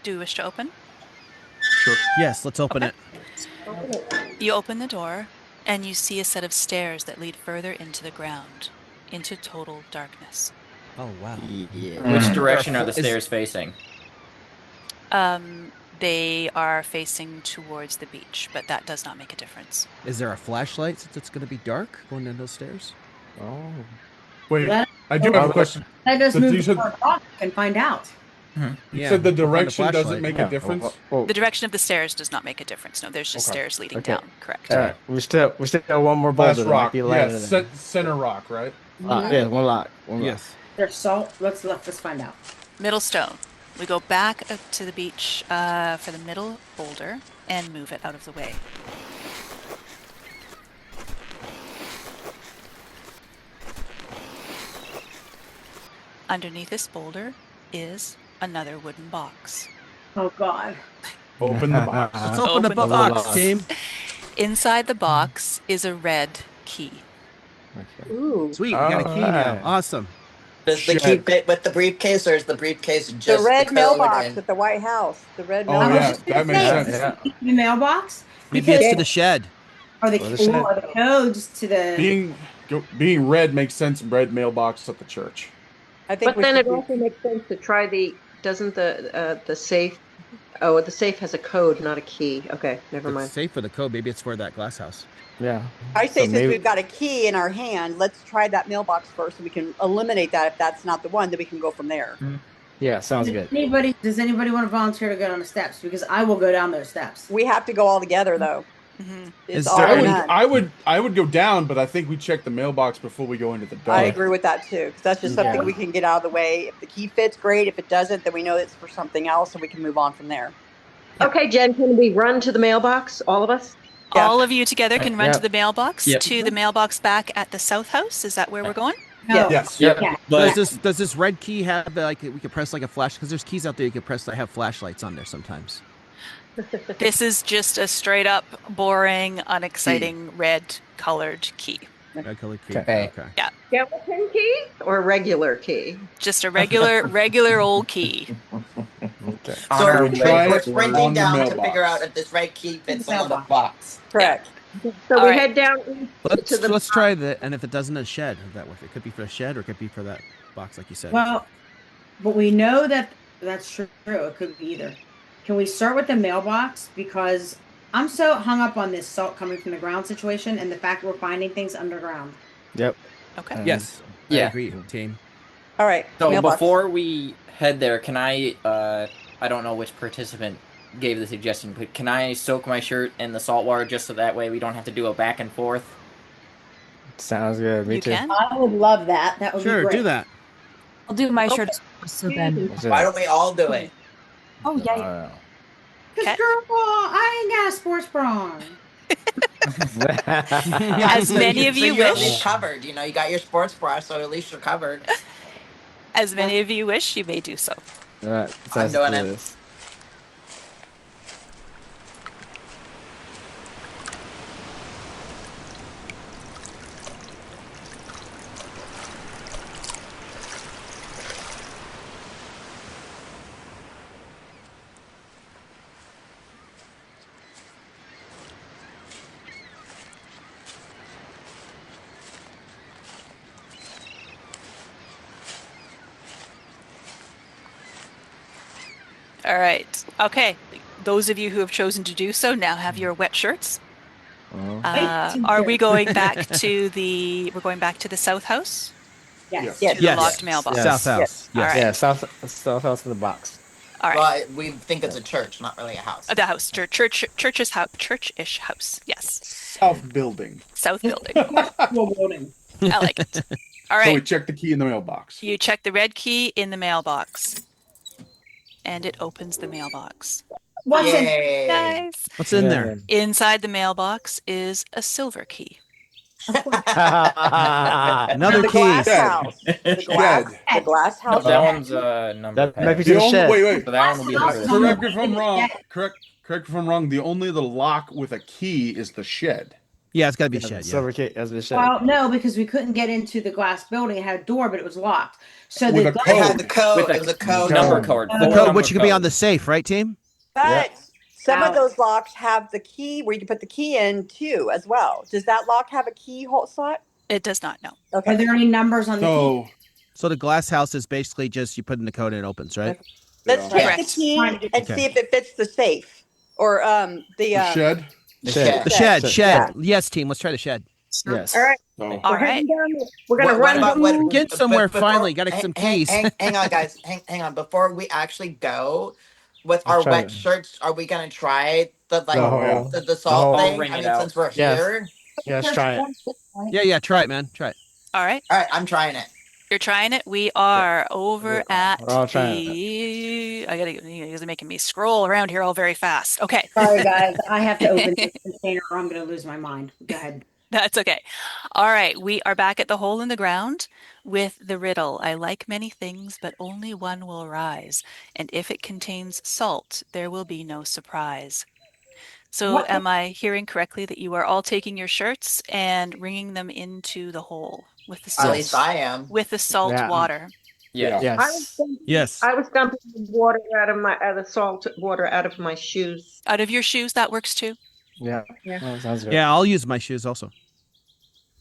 Do you wish to open? Sure. Yes, let's open it. You open the door, and you see a set of stairs that lead further into the ground, into total darkness. Oh wow. Yeah. Which direction are the stairs facing? They are facing towards the beach, but that does not make a difference. Is there a flashlight since it's going to be dark going down those stairs? Oh. Wait, That- I do have a question. Let us So move you the said- rock and find out. You said the we'll find a direction doesn't flashlight. make a difference? The direction of the stairs does not make a difference. No, there's just Okay. stairs leading Okay. down. Correct. All right. We still have one more boulder. Last that might rock. be Yeah, lighter than- center rock, right? Yeah, one lock. One lock. Yes. There's salt. Let's find out. Middle stone. We go back up to the beach for the middle boulder and move it out of the way. Underneath this boulder is another wooden box. Oh God. Open the box. Let's Open open the the box, box. team. Inside the box is a red key. Okay. Ooh. Sweet, we got a key now. Alright. Awesome. Does the key fit with the briefcase, or is the briefcase just The red code mailbox and- at the White House. The red Oh, I was mailbox. yeah, just gonna that makes say, sense. is the mailbox? Maybe it's to the shed. Are the Or the shed. are the codes to the? Being red makes sense. Red mailbox at the church. I think But then it also makes sense to try doesn't the safe, the safe has a code, not a key. Okay, never It's mind. safe for the code. Maybe it's for that glass house. Yeah. I say So since maybe- we've got a key in our hand, let's try that mailbox first so we can eliminate that. If that's not the one, then we can go from there. Yeah, sounds good. Does anybody want to volunteer to go down the steps? Because I will go down those steps. We have to go all together though. It's Is all there or any- none. I would go down, but I think we check the mailbox before we go into the dark. I agree with that too, because that's just something we can get out of the way. If the key fits, great. If it doesn't, then we know it's for something else, and we can move on from there. Okay, Jen, can we run to the mailbox, all of us? Yeah. All of you together can run Yep. to the mailbox, Yep. to the mailbox back at the South House. Is that where we're going? No. Yes. Yep. Yeah. But Does this red key have like we could press like a flash? Because there's keys out there you could press that have flashlights on there sometimes. This is just a straight up, boring, unexciting red colored key. Red color key. Okay. Skeleton key or regular key? Just a regular old key. Okay. So On our we're, way- try we're it sprinting on the down to mailbox. figure out if this red key fits the Mailbox. box. Correct. So All we right. head down Let's try that, and if it doesn't, a shed. If that works, it could be for a shed or it could be for that box, like you said. Well, but we know that that's true. It could be either. Can we start with the mailbox? Because I'm so hung up on this salt coming from the ground situation and the fact we're finding things underground. Yep. Okay. Yes. I Yeah. agree, team. All right. So mailbox. before we head there, can I don't know which participant gave the suggestion, but can I soak my shirt in the salt water just so that way we don't have to do a back and forth? Sounds good. Me You too. can? I would love that. That would be Sure, great. do that. I'll do my shirt so then. Why don't we all do it? Oh yeah. Cause Okay. girl, I ain't got a sports bra on. As many of you you're at wish. least covered. You know, you got your sports bra, so at least you're covered. As many of you wish, you may do so. All right. I'm doing it. All right. Okay. Those of you who have chosen to do so now have your wet shirts. Are we going back to the? We're going back to the South House. Yes. To the Yes. locked mailbox. South House. Yes. All right. Yeah, South House in the box. All right. Well, we think it's a church, not really a house. The house, churchish house. Yes. South building. South building. Full building. I like it. All So we right. check the key in the mailbox. You check the red key in the mailbox, and it opens the mailbox. What's in? Yay. Nice. What's in there? Inside the mailbox is a silver key. Another The key. glass Dead. house. The glass, Dead. the glass No, house. that one's number. That might be The to the only, shed. wait. So that one will be That's the not- Correct me if I'm wrong. Correct me if I'm wrong. The only the lock with a key is the shed. Yeah, it's got to be a shed. Yeah. Silver key as the shed. Well, no, because we couldn't get into the glass building. It had a door, but it was locked. So With the a glass- It had the code. With It was a code. number code. The The Four code, number which could be code. on the safe, right, team? But some Alex. of those locks have the key where you can put the key in too, as well. Does that lock have a keyhole slot? It does not know. Are Okay. there any numbers on the key? So So the glass house is basically just you put in the code and it opens, right? Let's Yeah. check Correct. the key and Okay. see if it fits the safe or the shed. The Shed. shed. The shed. Yeah. Yes, team. Let's try the shed. Yes. All right. So All We're heading right. down. We're gonna What run. about what? Get somewhere before- finally. Gotta get some keys. Hang on, guys. Hang on. Before we actually go, with our Let's try wet it. shirts, are we gonna try the The whole- the salt whole- thing? Wring I it mean, out. since we're Yes. here. Yeah, let's try it. Yeah. Try it, man. Try it. All right. All right, I'm trying it. You're trying it. We are over at We're all trying the. You guys are making me scroll around here all very fast. Okay. Sorry, guys. I have to open this container or I'm going to lose my mind. Go ahead. That's okay. All right. We are back at the hole in the ground with the riddle. I like many things, but only one will rise. And if it contains salt, there will be no surprise. So What? am I hearing correctly that you are all taking your shirts and wringing them into the hole with the At salt, least I am. with the salt Yeah. water? Yeah. Yes. Yes. I was dumping the water the salt water out of my shoes. Out of your shoes, that works too. Yeah. Yeah. Well, sounds good. Yeah, I'll use my shoes also.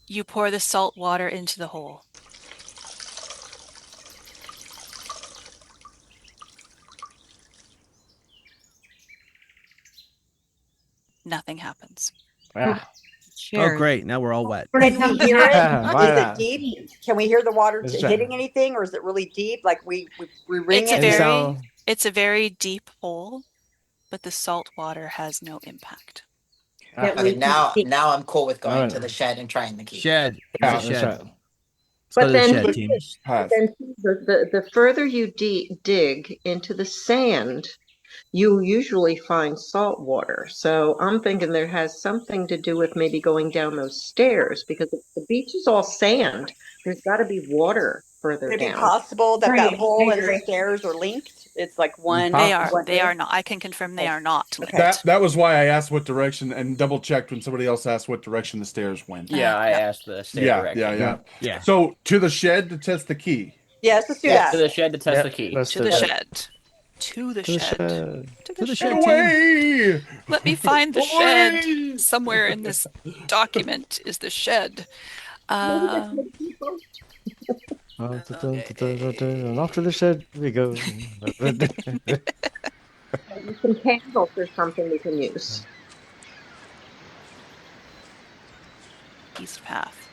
You pour the salt water into the hole. Nothing happens. Yeah. Oh, great. Now we're all wet. Where they Can come we hear it? Why Is not? it deep? Can we hear the water Let's try. hitting anything, or is it really deep? Like we ring It's it? a very, sound- it's a very deep hole, but the salt water has no impact. that Okay, we can see. now I'm cool with going Alright. to the shed and trying the key. Shed. Yeah, Use the That's shed. right. Let's go But to the then, shed, team. but then the further you dig into the sand, you usually find salt water. So I'm thinking there has something to do with maybe going down those stairs, because if the beach is all sand, there's got to be water further Could it be down. possible that Right, that hole I and the agree. stairs are linked? It's like one. They are. one They are lift? not. I can confirm they are not linked. That was why I asked what direction and double checked when somebody else asked what direction the stairs went. Yeah, I yeah. asked the stair Yeah, direction. Yeah. So to the shed to test the key. Yes, let's do Yes. To that. the shed to test Yep, the key. let's To do the that. shed. To the To the shed. shed. To To the the shed, shed. team. Away! Let me find the shed. Away! Somewhere in this document is the shed. And off to the shed we go. Some candles or something we can use. East path.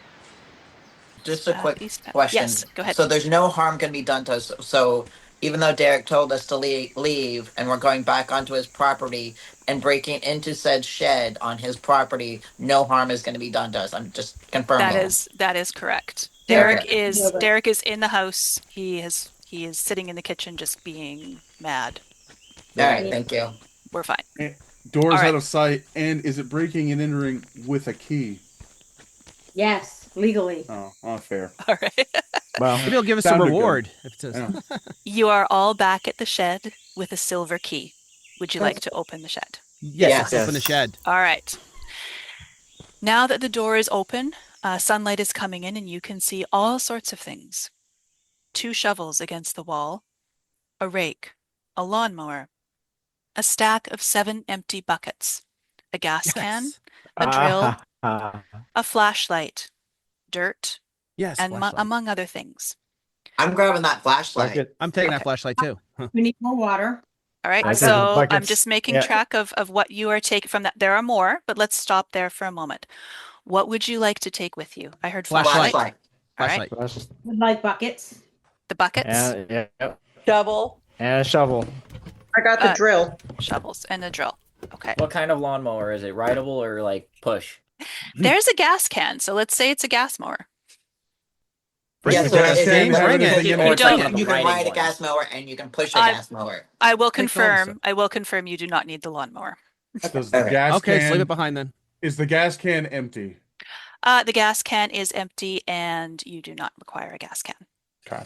Just a quick East path. question. Yes, go ahead. So there's no harm going to be done to us. So even though Derek told us to leave and we're going back onto his property and breaking into said shed on his property, no harm is going to be done to us. I'm just confirming. That is correct. Derek Derek is in the house. He is sitting in the kitchen just being mad. All right, thank you. We're fine. Doors All right. out of sight, and is it breaking and entering with a key? Yes, legally. Oh, fair. All right. Well, Maybe he'll give us a Sounded good. reward. If it says. Yeah. You are all back at the shed with a silver key. Would you like to open the shed? Yes, Yes. open the shed. All right. Now that the door is open, sunlight is coming in and you can see all sorts of things. 2 shovels against the wall, a rake, a lawnmower, a stack of 7 empty buckets, a gas can, a drill, a flashlight, dirt, Yes. and flashlight. among other things. I'm grabbing that flashlight. bucket. I'm taking that Okay. flashlight too. We need more water. All right, I got so the I'm buckets. just making Yeah. track of what you are taking from that. There are more, but let's stop there for a moment. What would you like to take with you? I heard Flashlight. flashlight. All right, Flashlight. We'd like buckets. the buckets, And Shovel. a shovel. I got the drill. shovels, and the drill. Okay. What kind of lawnmower is it? Rideable or like push? There's a gas can, so let's say it's a gas mower. Bring Yeah, the so gas is can, it- bring is it. it- You or don't- You can riding ride a one. gas mower and you can push a I- gas mower. I will Take all this confirm. I will confirm you do not need the lawnmower. Does the Okay. gas Okay, can so leave it behind then. is the gas can empty? The gas can is empty, and you do not require a gas can. Okay.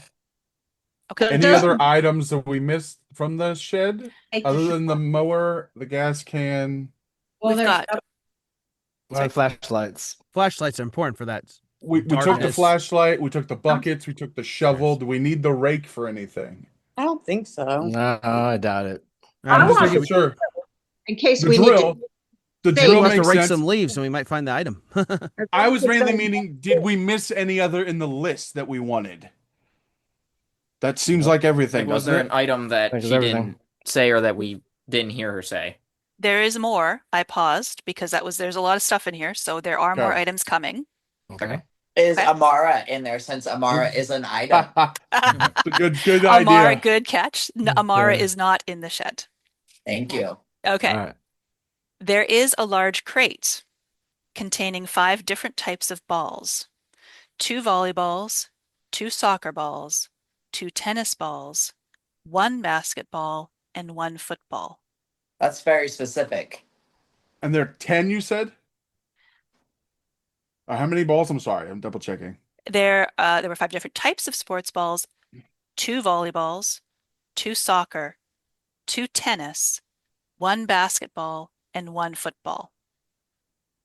Okay. Any other items that we missed from the shed Take the other than the shovel. mower, the gas can? Well, We've there's got- Flashlights. Flashlights are important for that. We took the Darkness. flashlight, we took the buckets, we took the shovel. Do we need the rake for anything? I don't think so. No, I doubt it. I'm just want making sure. In case The we drill, need the Say- drill We'll have to makes rake sense. some leaves and we might find the item. to. I was mainly meaning, did we miss any other in the list that we wanted? That seems like everything, Like, was doesn't there it? an item that Like she everything. didn't say or that we didn't hear her say? There is more. I paused because there's a lot of stuff in here, so there are more Okay. items coming. Okay. Is Okay. Amara in there since Amara is an item? good Amara, idea. good catch. Amara Yeah. is not in the shed. Thank you. Okay. All right. There is a large crate containing 5 different types of balls. 2 volleyballs, 2 soccer balls, 2 tennis balls, 1 basketball, and 1 football. That's very specific. And there are 10, you said? How many balls? I'm sorry, I'm double checking. There were 5 different types of sports balls, 2 volleyballs, 2 soccer, 2 tennis, 1 basketball, and 1 football.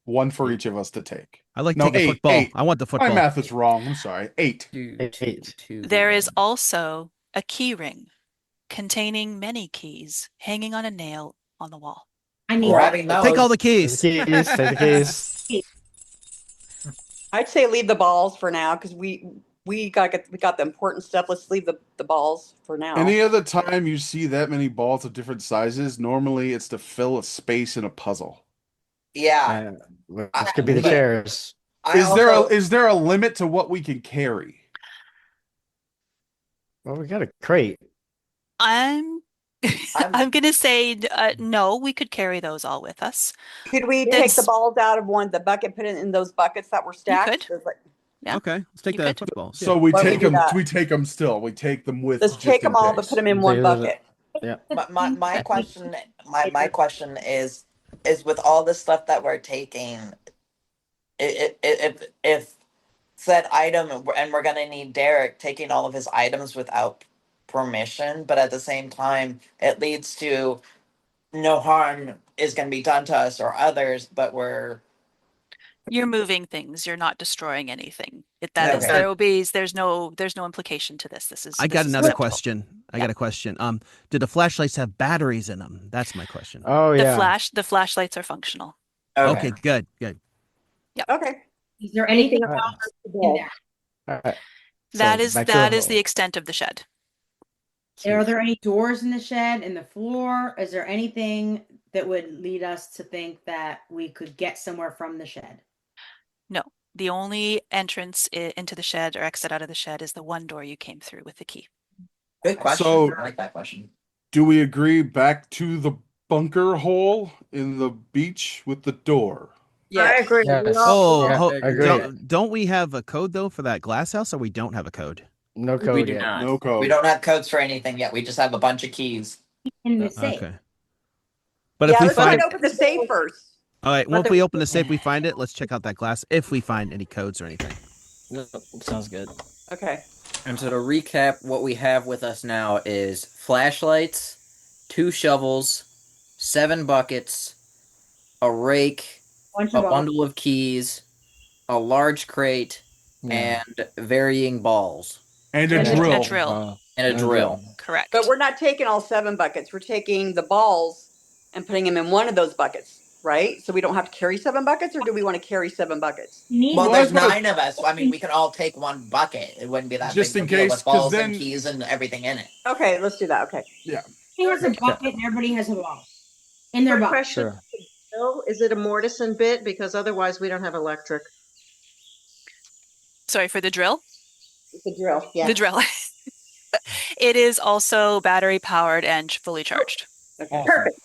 One for each of us to take. I like No, taking eight, football. eight. I want the football. My math is wrong. I'm sorry. 8. There is also a key ring containing many keys hanging on a nail on the wall. I need Grabbing those. Take all the Take keys. the keys. Take the keys. I'd say leave the balls for now because we got the important stuff. Let's leave the balls for now. Any other time you see that many balls of different sizes, normally it's to fill a space in a puzzle. Yeah. This could be the chairs. Is there a limit to what we can carry? Well, we got a crate. I'm I'm going to say no, we could carry those all with us. Could we take That's- the balls out of the bucket, put it in those buckets that were stacked? could. There's like- Yeah. Okay, let's take You the could. footballs. So yeah. we Why don't take we do them. that? We take them still. We take them with. Let's just take in them all, but case. put them in one bucket. Yeah. My question is with all the stuff that we're taking, if said item and we're gonna need Derek taking all of his items without permission, but at the same time it leads to no harm is gonna be done to us or others, but You're moving things. You're not destroying anything. Okay. There's no implication to this. I got another question. I got a question. Do the flashlights have batteries in them? That's my question. Oh yeah. The flashlights are functional. Okay, good. Okay. Is there anything All right. else in there? All right. That So is back to that the is the hole. extent of the shed. Are there any doors in the shed, in the floor? Is there anything that would lead us to think that we could get somewhere from the shed? No, the only entrance into the shed or exit out of the shed is the one door you came through with the key. good question. So- I like that question. Do we agree back to the bunker hole in the beach with the door? I agree. Yes. We all- Oh, Yeah, I agree. don't we have a code though for that glass house, or we don't have a code? No code We do yet. not. No code. We don't have codes for anything yet. We just have a bunch of keys. In the safe. Okay. But Yeah, if we let's try find, to open the safe first. all right, But once we open the safe, we find it. Let's check out that glass if we find any codes or anything. No, sounds good. Okay. And so to recap, what we have with us now is flashlights, 2 shovels, 7 buckets, a rake, Bunch a of balls. bundle of keys, a large crate, Yeah. and varying balls, And a And a drill. drill. and a drill. Correct. But we're not taking all 7 buckets. We're taking the balls and putting them in one of those buckets, right? So we don't have to carry 7 buckets, or do we want to carry 7 buckets? You need Well, more there's buckets. 9 of us. I mean, we could all take one bucket. It wouldn't be that Just big in of a deal case, with 'cause balls then- and keys and everything in it. Okay, let's do that. Okay. Everybody has a bucket and everybody has a ball in their Quick bucket. question. Sure. Bill, is it a mortise and bit? Because otherwise we don't have electric. Sorry for the drill. It's a drill. Yeah. The drill. It is also battery powered and fully charged. Okay. Perfect.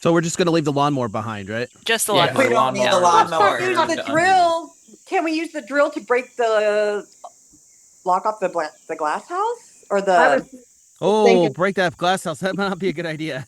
So we're just gonna leave the lawnmower behind, right? Just the Yeah, lawnmower. We don't need the lawnmower. lawnmower. Let's use the drill. Can we use the drill to break the lock off the glass house or I the? was Oh, thinking- break that glass house. That might not be a good idea.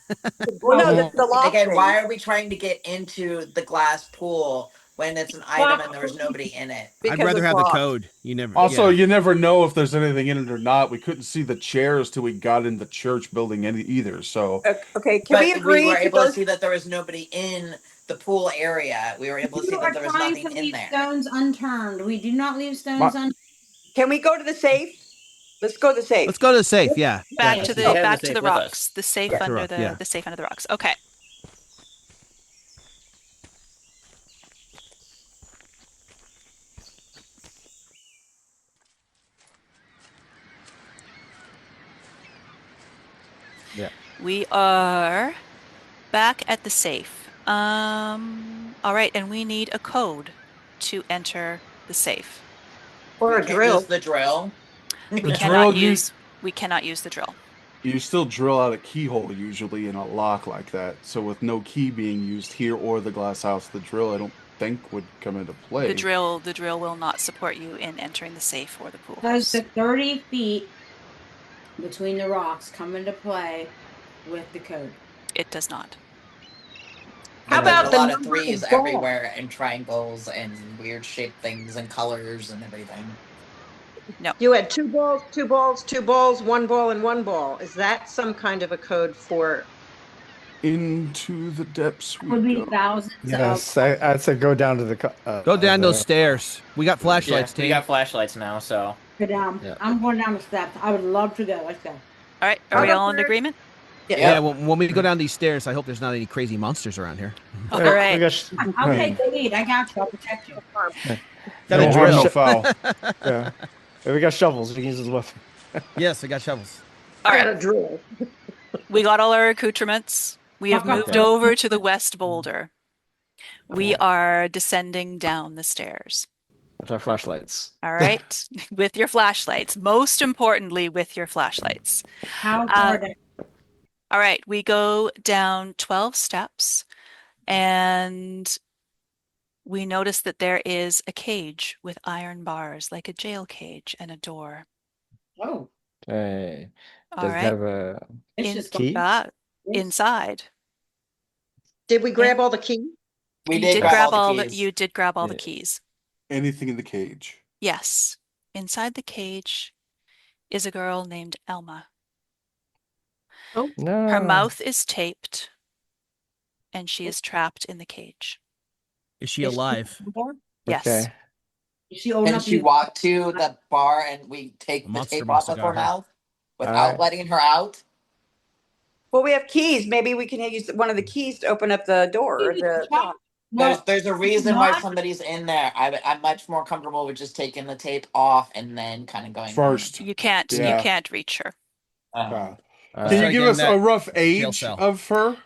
Well, no, the lock. Again, thing. why are we trying to get into the glass pool when it's an item and there's nobody in it? Because I'd rather it's have the locked. code. You never. Also, yeah. you never know if there's anything in it or not. We couldn't see the chairs till we got in the church building either. So Okay, can we agree were to able to those? see that there was nobody in the pool area. We were able to see You that are there was trying to nothing in leave there. stones unturned. We do not leave stones My- unturned. Can we go to the safe? Let's go to the safe. Let's go to the safe. Yeah. Back Yeah. to We have the safe with us. rocks. The safe Yeah. under Rock, yeah. the safe under the rocks. Okay. Yeah. We are back at the safe. All right, and we need a code to enter the safe. Or a We can't drill. use the drill. We The cannot drill, you- use we cannot use the drill. you still drill out a keyhole usually in a lock like that. So with no key being used here or the glass house, the drill I don't think would come into play. The drill will not support you in entering the safe or the pool Does house. the 30 feet between the rocks come into play with the code? It does not. How And there's about a the lot of number of threes balls? everywhere and triangles and weird shaped things and colors and everything. You had 2 balls, 2 balls, 2 balls, 1 ball, and 1 ball. Is that some kind of a code for? Into the depths we Would be go. thousands Yes, of. I'd say go down to the. Go down the- those stairs. We got Yeah, flashlights, we team. got flashlights now, so Go down. Yeah. I'm going down the steps. I would love to go. Let's go. All right, are we all in agreement? Yeah, when we go down these stairs, I hope there's not any crazy monsters around here. All Yeah, we right. got I'll take the lead. I got you. I'll protect you. Got No a harm, drill. no foul. yeah. We got shovels. We can use as well. Yes, I got shovels. All I got right. a drill. We got all our accoutrements. We have moved Okay. over to the west boulder. We are descending down the stairs. With our flashlights. All right, with your flashlights. Most importantly, with your flashlights. How far down? All right, we go down 12 steps and we notice that there is a cage with iron bars, like a jail cage, and a door. Oh, Okay. All Does it right. have a it's In, just key? inside. Did we grab all the keys? We You did did grab grab all all the the keys. you did grab all the Yeah. keys. Anything in the cage? Yes. Inside the cage is a girl named Elma. Oh, No. Her mouth is taped and she is trapped in the cage. Is she alive? Yes. Okay. Is she old And enough to she use- walked to the bar and we take A the monster tape must off have of her got her. mouth without Alright. letting her out. Well, we have keys. Maybe we can use one of the keys to open up the door. Or the No, There's a reason why not- somebody's in there. I'm much more comfortable with just taking the tape off and then kind of going First. You can't Yeah. you can't reach her. Can Let's you try give getting us a that rough jail age cell. of her?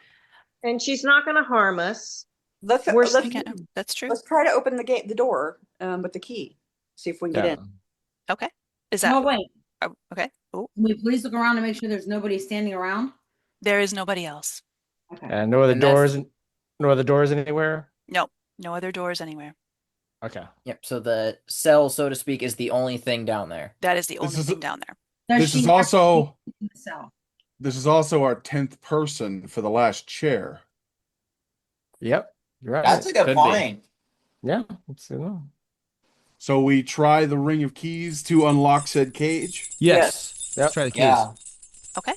and she's not going to harm us. let's That's true. let's try to open the door with the key. See if we can get Yeah. in. Okay. Is that No, wait. okay? Oh, Can we please look around to make sure there's nobody standing around? there is nobody else. Okay. And no other And that's- doors. No other doors anywhere. No, no other doors anywhere. Okay. Yep. So the cell, so to speak, is the only thing down there. That is the This only is thing down there. Does This she is have also to be in the cell? this is also our 10th person for the last chair. Yep. You're right. That's a good Could be. point. Yeah. Let's see. So we try the ring of keys to unlock said cage. Yes. Yep. Let's try the keys. Yeah. Okay.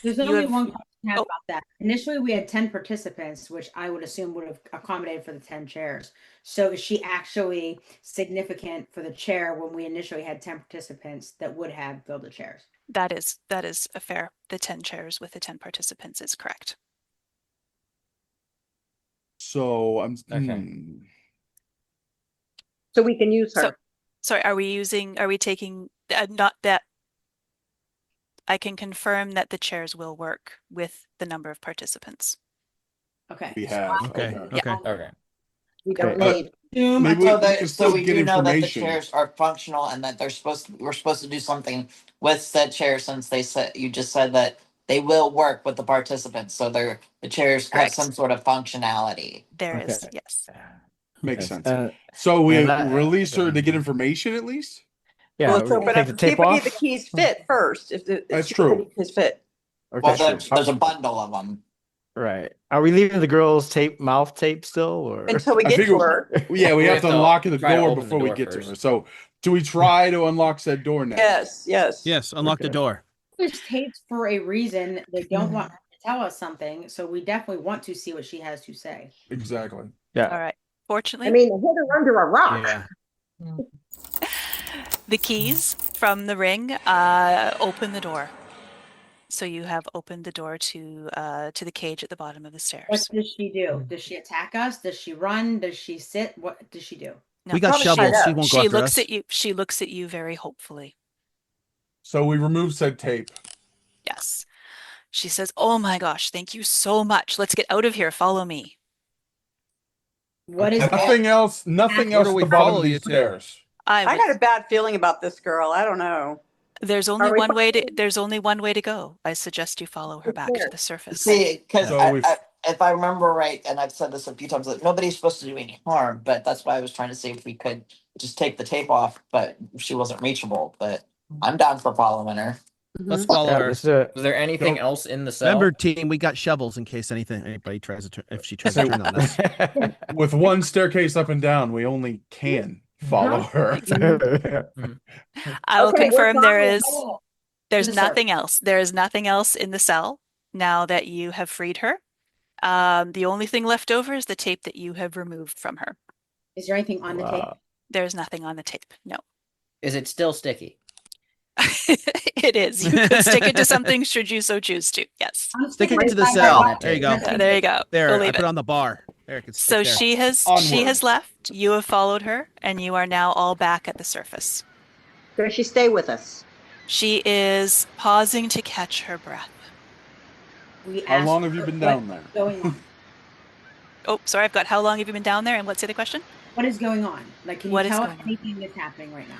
There's You only have- one question I have oh. about that. Initially, we had 10 participants, which I would assume would have accommodated for the 10 chairs. So is she actually significant for the chair when we initially had 10 participants that would have filled the chairs? That is a fair. The 10 chairs with the 10 participants is correct. So I'm Okay. So we can use her. So, sorry, are we taking, not that, I can confirm that the chairs will work with the number of participants. Okay. we have. Okay. Yeah. Okay. Okay. We don't But- need. Maybe So, we that, can so still we get do know that the information. chairs are functional and that we're supposed to do something with said chair since you just said that they will work with the participants. So the chairs have Correct. some sort of functionality. There is, Okay. yes. Makes Yes. sense. So we and that- release her to get information at least? Yeah. Well, let's we open take up the and see tape if any of off. the keys fit first. If That's see if true. any keys fit. Okay. Well, there's a bundle of them. Right. Are we leaving the girls' mouth tape still, or Until we I get to figure- her. Yeah, we have to unlock the try to door open the before we door get to first. her. So do we try to unlock said door next? Yes. Yes. Unlock the Okay. door. There's tapes for a reason. They don't want her to tell us something. So we definitely want to see what she has to say. Exactly. Yeah. All right. Fortunately, I mean, hit her under a rock. Yeah. the keys from the ring open the door. So you have opened the door to the cage at the bottom of the What stairs. does she do? Does she attack us? Does she run? Does she sit? What does she do? No, We got probably shovels. she She won't go she after looks us. at you. She looks at you very hopefully. So we remove said tape. Yes. She says, "Oh my gosh, thank you so much. Let's get out of here. Follow me." What is Nothing else. Nothing Where else do at we the bottom follow of you these to? stairs. I I would, got a bad feeling about this girl. I don't know. there's only Are we one way to there's only one way to go. I suggest you follow her back to the surface. See, because So if I remember right, and I've said this a few times, that nobody's supposed to do any harm, but that's why I was trying to see if we could just take the tape off, but she wasn't reachable. But I'm down for following her. Let's follow Yeah, her. let's do it. Was there anything else in the cell? Remember, team, we got shovels in case anybody tries to if she tries to turn on us. With one staircase up and down, we only can follow her. I will Okay, confirm what's there on is the there's Yes, sir. nothing else. There is nothing else in the cell now that you have freed her. The only thing left over is the tape that you have removed from her. Is there anything on the tape? Wow. There's nothing on the tape. No. Is it still sticky? It is. You could stick it to something should you so choose to. Yes. I'm Stick it sticking to the my cell. back. There you go. There you go. There, We'll I leave put it. it on the bar. There, it can stick So there. she has Onward. left. You have followed her, and you are now all back at the surface. Does she stay with us? She is pausing to catch her breath. We How asked long have you her been what's down there? Going on? Oh, sorry, I've got how long have you been down there? And what's the other question? What is going on? Like, can you What is tell us going on? anything that's happening right now?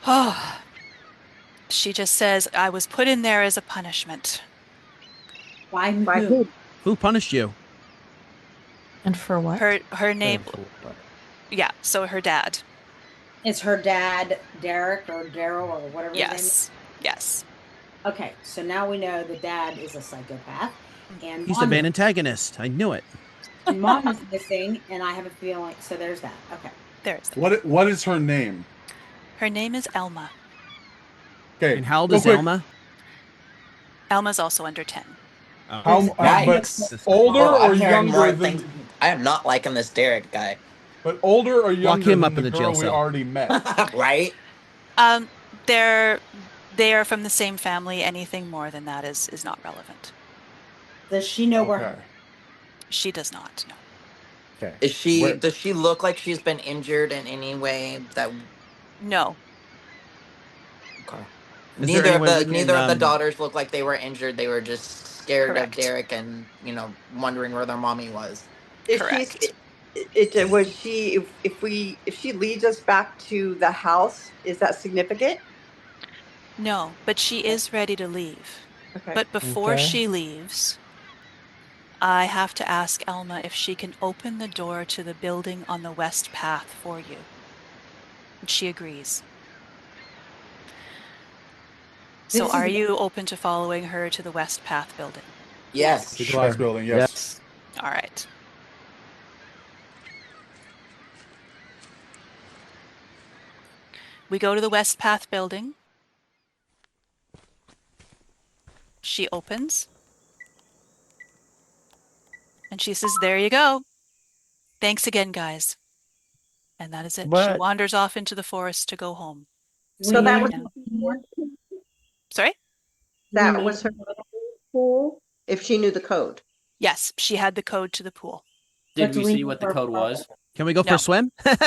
Oh, she just says, I was put in there as a punishment. By By who? Who punished you? And for what? Her name. Yeah. So her dad. Is her dad Derek or Daryl or whatever his name is? Yes. Okay, so now we know the dad is a psychopath, and He's the main antagonist. I knew it. and mom is missing, and I have a feeling. So there's that. Okay. There's that. What is her name? Her name is Elma. Okay. And how old is Elma? Elma's also under 10. But older or younger than? I am not liking this Derek guy. But older or younger him than up in the the girl jail we cell. already met? Right? They are from the same family. Anything more than that is not relevant. Does she know where? She does not. No. Okay. Does she look like she's been injured in any way that? No. Okay. Is there any way we can, Neither of the daughters look like they were injured. They were just scared Correct. of Derek and wondering where their mommy was. Correct. Was she? If she leads us back to the house, is that significant? No, but she is ready to leave. Okay. But before she leaves, I have to ask Elma if she can open the door to the building on the west path for you. And she agrees. So are you open to following her to the west path building? Yes. The glass building, yes. All right. We go to the west path building. She opens. And she says, "There you go. Thanks again, guys." And that is it. She wanders off into the forest to go home. So that was Sorry? That was her pool, if she knew the code. Yes, she had the code to the pool. Did we see what the code was? Can we go for a swim? Could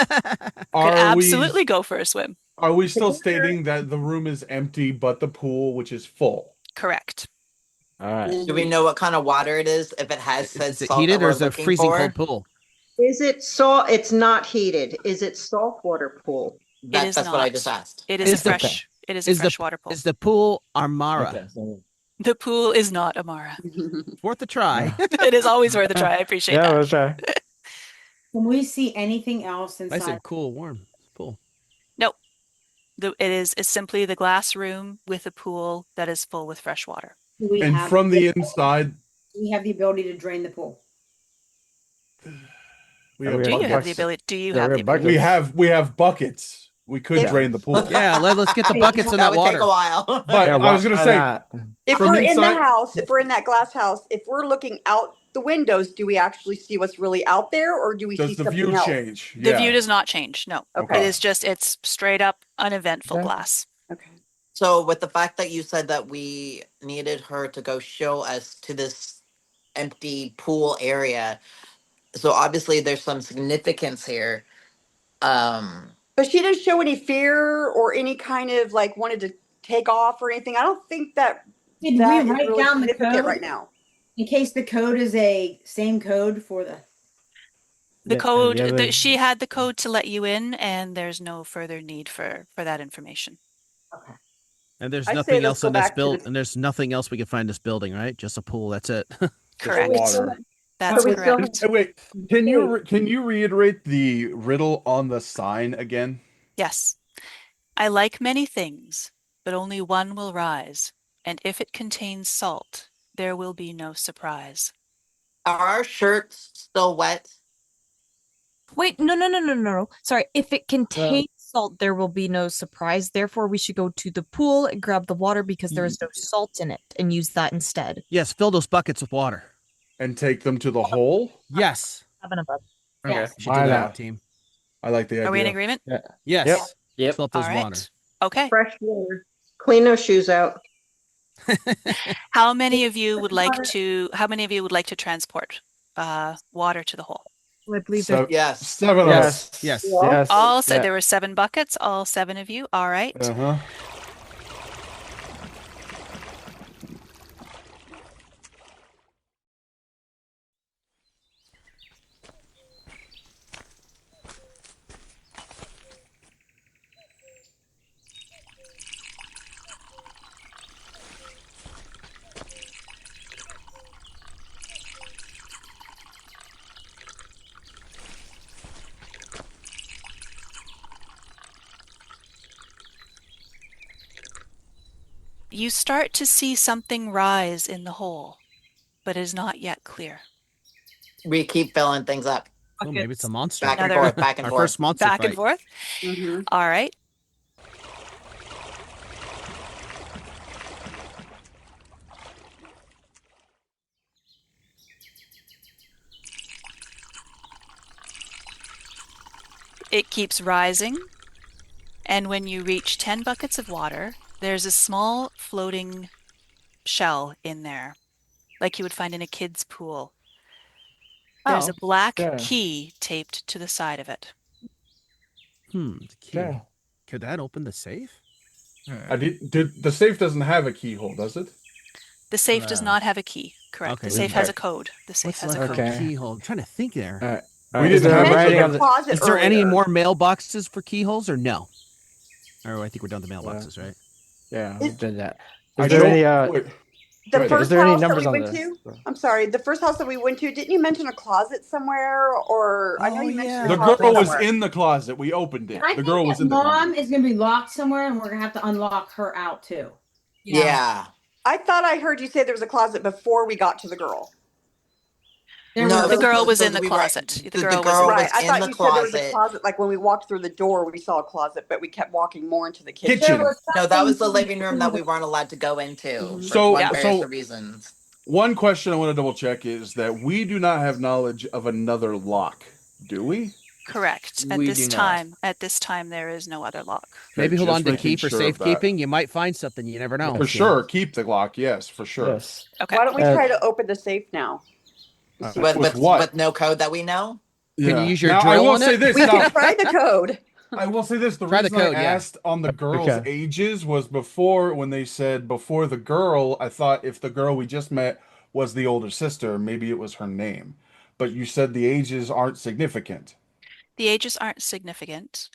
absolutely go for a swim. Are we still stating that the room is empty, but the pool, which is full? Correct. All right. Do we know what kind of water it is? If it has said Is it salt heated that or we're is it a looking freezing for? cold pool? Is it salt? It's not heated. Is it saltwater pool? It is That's what I not. just asked. It is a fresh. It is a freshwater pool. Is the pool Amara? Okay, so- The pool is not Amara. Worth a try. It is always worth a try. I appreciate that. Yeah, we'll try. Can we see anything else inside? Nice and cool, warm pool. Nope. It's simply the glass room with a pool that is full with fresh water. And from the inside, we have the ability to drain the pool. we Do you have the ability? Do you have the ability? We have buckets. We could drain the pool. Yeah, let's get the buckets in that would water. take a while. But Yeah, I was gonna say, If from we're in the inside- house, if we're in that glass house, if we're looking out the windows, do we actually see what's really out there, or do we see does the something view else? change? The view does not change. No. Okay. It's straight up uneventful glass. Okay. So with the fact that you said that we needed her to go show us to this empty pool area, so obviously there's some significance here. But she didn't show any fear or any kind of like wanted to take off or anything. I don't think that Did that we is write really down the significant code right now. in case the code is a same code for the? The Yeah, code. the other- She had the code to let you in, and there's no further need for that information. Okay. And there's I say nothing let's else go in this back to build, the- and there's nothing else we can find in this building, right? Just a pool. That's it. Correct. water. That's we still correct. Hey, wait, can you reiterate the riddle on the sign again? Yes. I like many things, but only one will rise, and if it contains salt, there will be no surprise. Are our shirts still wet? Wait, no. Sorry. If it contains salt, there will be no surprise. Therefore, we should go to the pool and grab the water because there is no salt in it and use that instead. Yes, fill those buckets with water. And take them to the hole? Yes. Seven above. Okay. Yes. You should do Why that, not? team. I like the idea. Are we in agreement? Yes. Yep. Fill up All those right. water. Okay. Fresh water. Clean those shoes out. How many of you would like to transport water to the hole? I believe So, Yes. 7 of us. Yes. Yes. All said Yeah. there were 7 buckets, all 7 of you. All right. Uh-huh. You start to see something rise in the hole, but it is not yet clear. We keep filling things up. Oh, maybe it's a monster. Back and forth, back and Our forth. first monster Back and fight. forth? All right. It keeps rising, and when you reach 10 buckets of water, there's a small floating shell in there, like you would find in a kid's pool. There's a black key taped to the side of it. The key. Could that open the safe? The safe doesn't have a keyhole, does it? The safe does not have a key. Correct. Okay, The safe has a code. The safe has a code. Keyhole. I'm trying to think there. Is there Is there any more mailboxes for keyholes or no? Or I think we're done with the mailboxes, right? Yeah, we did that. I Is there any The first is there any house that numbers we on went this? to? I'm sorry. The first house that we went to, didn't you mention a closet somewhere? Or I know you mentioned The a closet girl was somewhere. in the closet. We opened it. I The think girl was that in the closet. mom is going to be locked somewhere, and we're going to have to unlock her out too. Yeah. I thought I heard you say there was a closet before we got to the girl. No, The girl was in the we closet. Were, The girl was right. I in thought the you said there was a closet. closet. Like when we walked through the door, we saw a closet, but we kept walking more into the kitchen. Kitchen. No, that was the living room that we weren't allowed to go into for So various reasons. One question I want to double check is that we do not have knowledge of another lock, do we? Correct. At this time, there is no other lock. Maybe hold just on to making key for sure of that. safekeeping. You might find something. You never know. For sure, keep the lock. Yes, for sure. Yes. Okay. Why don't we try to open the safe now? With what? With no code that we know? Can you use your now, drill I will on say it? this. We now, can try the code. I will say this. The Try the reason code, I yeah. asked on the girls' ages was before, when they said before the girl, I thought if the girl we just met was the older sister, maybe it was her name. But you said the ages aren't significant. The ages aren't significant.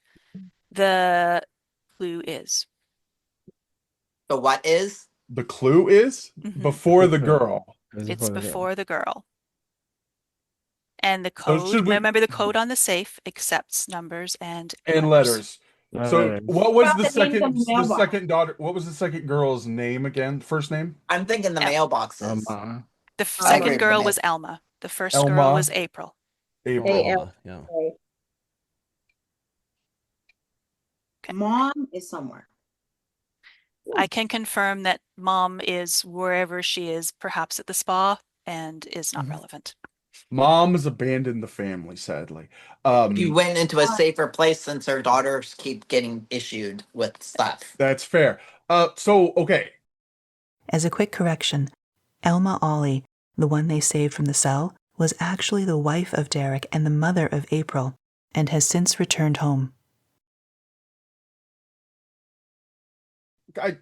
The clue is. The what is? The clue is before the girl. It's before the girl. And the So code, should we- remember the code on the safe accepts numbers and letters. So what was About the the names on second the mailbox. second daughter? What was the second girl's name again? First name? I'm thinking the mailboxes. The second girl was Elma. The first girl was April. April. Yeah. Mom is somewhere. I can confirm that mom is wherever she is, perhaps at the spa, and is not relevant. Mom's abandoned the family, sadly. You went into a safer place since her daughters keep getting issued with stuff. That's fair. Okay. As a quick correction, Elma Ollie, the one they saved from the cell, was actually the wife of Derek and the mother of April, and has since returned home.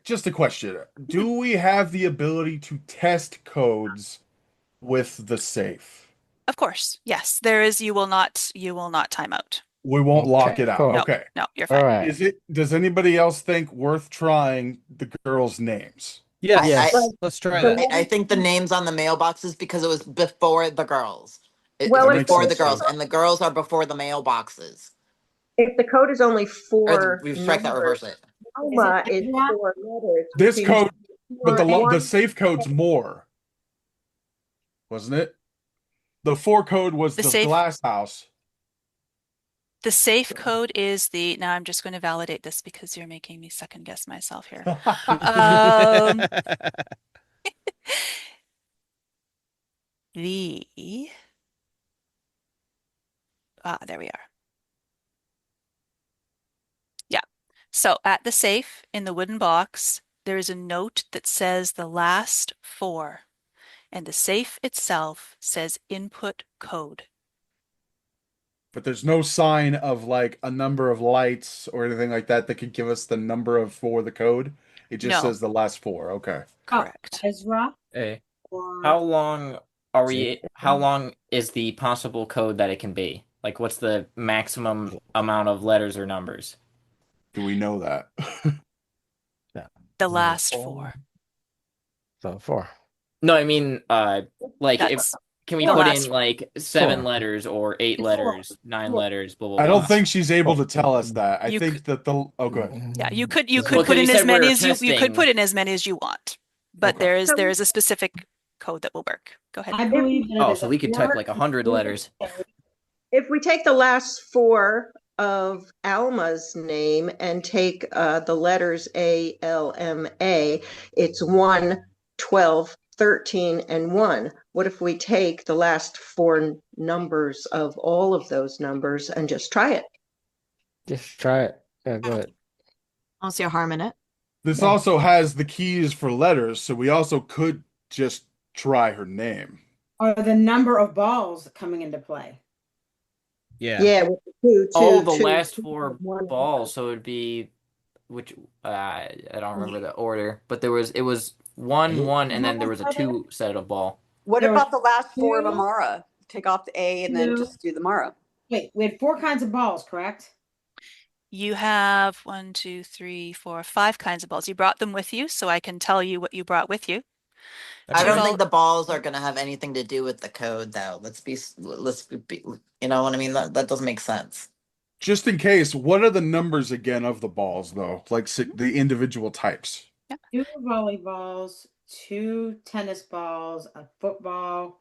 Just a question. Do we have the ability to test codes with the safe? Of course, yes. There is. You will not time out. We won't lock it out. No, Okay. No, you're fine. All right. Does anybody else think worth trying the girls' names? Yes. Let's try that. I think the names on the mailboxes because it was before the girls. It's Well, before the girls, and the girls are before the mailboxes. If the code is only four, We strike that, reverse it. Alma is 4 letters. This which code, means but the one- safe code's more, wasn't it? The 4 code was the safe- glass house. The safe code is the. Now I'm just going to validate this because you're making me second guess myself here. There we are. Yeah. So at the safe in the wooden box, there is a note that says the last 4, and the safe itself says input code. But there's no sign of like a number of lights or anything like that that could give us the number for the code. It just says the last 4. Okay. Correct. Ezra. Hey, Or how long is the possible code that it can be? Like, what's the maximum amount of letters or numbers? Do we know that? The last 4. So 4. No, I mean, like can we The put last- in like 7 Four. letters or 8 Four. letters, 9 Four. letters, blah blah I blah? don't think she's able to tell us that. I You think that the good. Yeah, you could Well, put 'cause you in as said we many were as you could testing. put in as many as you want, but Okay. there is a specific code that will work. Go ahead. I believe that it Oh, is so a we could type 4 like 100 letters. If we take the last 4 of Alma's name and take the letters ALMA, it's 1, 12, 13, and 1. What if we take the last 4 numbers of all of those numbers and just try it? Just try it. Yeah, go ahead. I don't see a harm in it. This Yeah. also has the keys for letters, so we also could just try her name. Are the number of balls coming into play? Yeah. Yeah, with the The two, last two, 4 one. balls, so it'd be which I don't remember the order, but it was 1, 1, and then there was a 2 set of ball. What There about was the last 4 of 2, Amara? Take off the A and then 2. just do the Amara. Wait, we had 4 kinds of balls, correct? You have 1, 2, 3, 4, 5 kinds of balls. You brought them with you, so I can tell you what you brought with you. I Two don't ball- think the balls are gonna have anything to do with the code, though. Let's be, you know what I mean? That doesn't make sense. Just in case, what are the numbers again of the balls, though? Like the individual types. 2 volleyballs, 2 tennis balls, a football,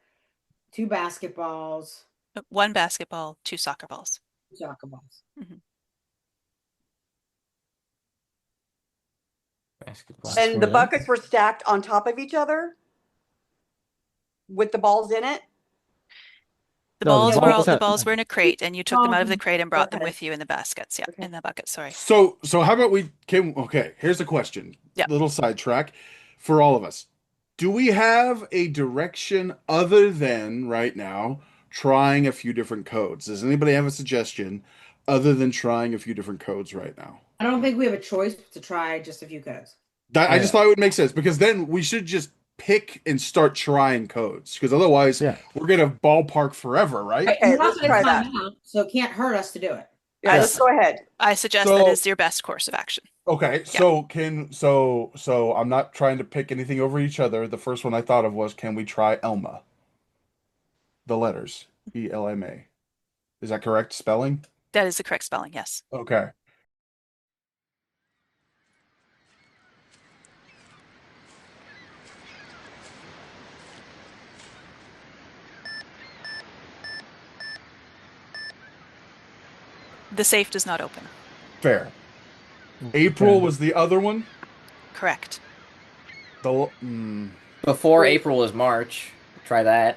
2 basketballs, 1 basketball, 2 soccer balls. 2 soccer balls. Basketball. And the buckets were stacked on top of each other with the balls in it. The No, the balls were in a crate, and you took them out of the crate and brought them Okay. with you in the baskets. Yeah, Okay. in the bucket. Sorry. So how about we can okay, here's a question. Yeah. Little sidetrack for all of us. Do we have a direction other than right now trying a few different codes? Does anybody have a suggestion other than trying a few different codes right now? I don't think we have a choice to try just a few codes. I just thought it would make sense because then we should just pick and start trying codes because otherwise we're gonna ballpark forever, right? Okay, We're not let's gonna try time that. out, so it can't hurt us to do it. Yeah, let's go ahead. I suggest So- that is your best course of action. Okay, so so I'm not trying to pick anything over each other. The first one I thought of was, can we try Elma? The letters ELMA. Is that correct spelling? That is the correct spelling. Yes. Okay. The safe does not open. Fair. April was the other one. Correct. Before April is March. Try that.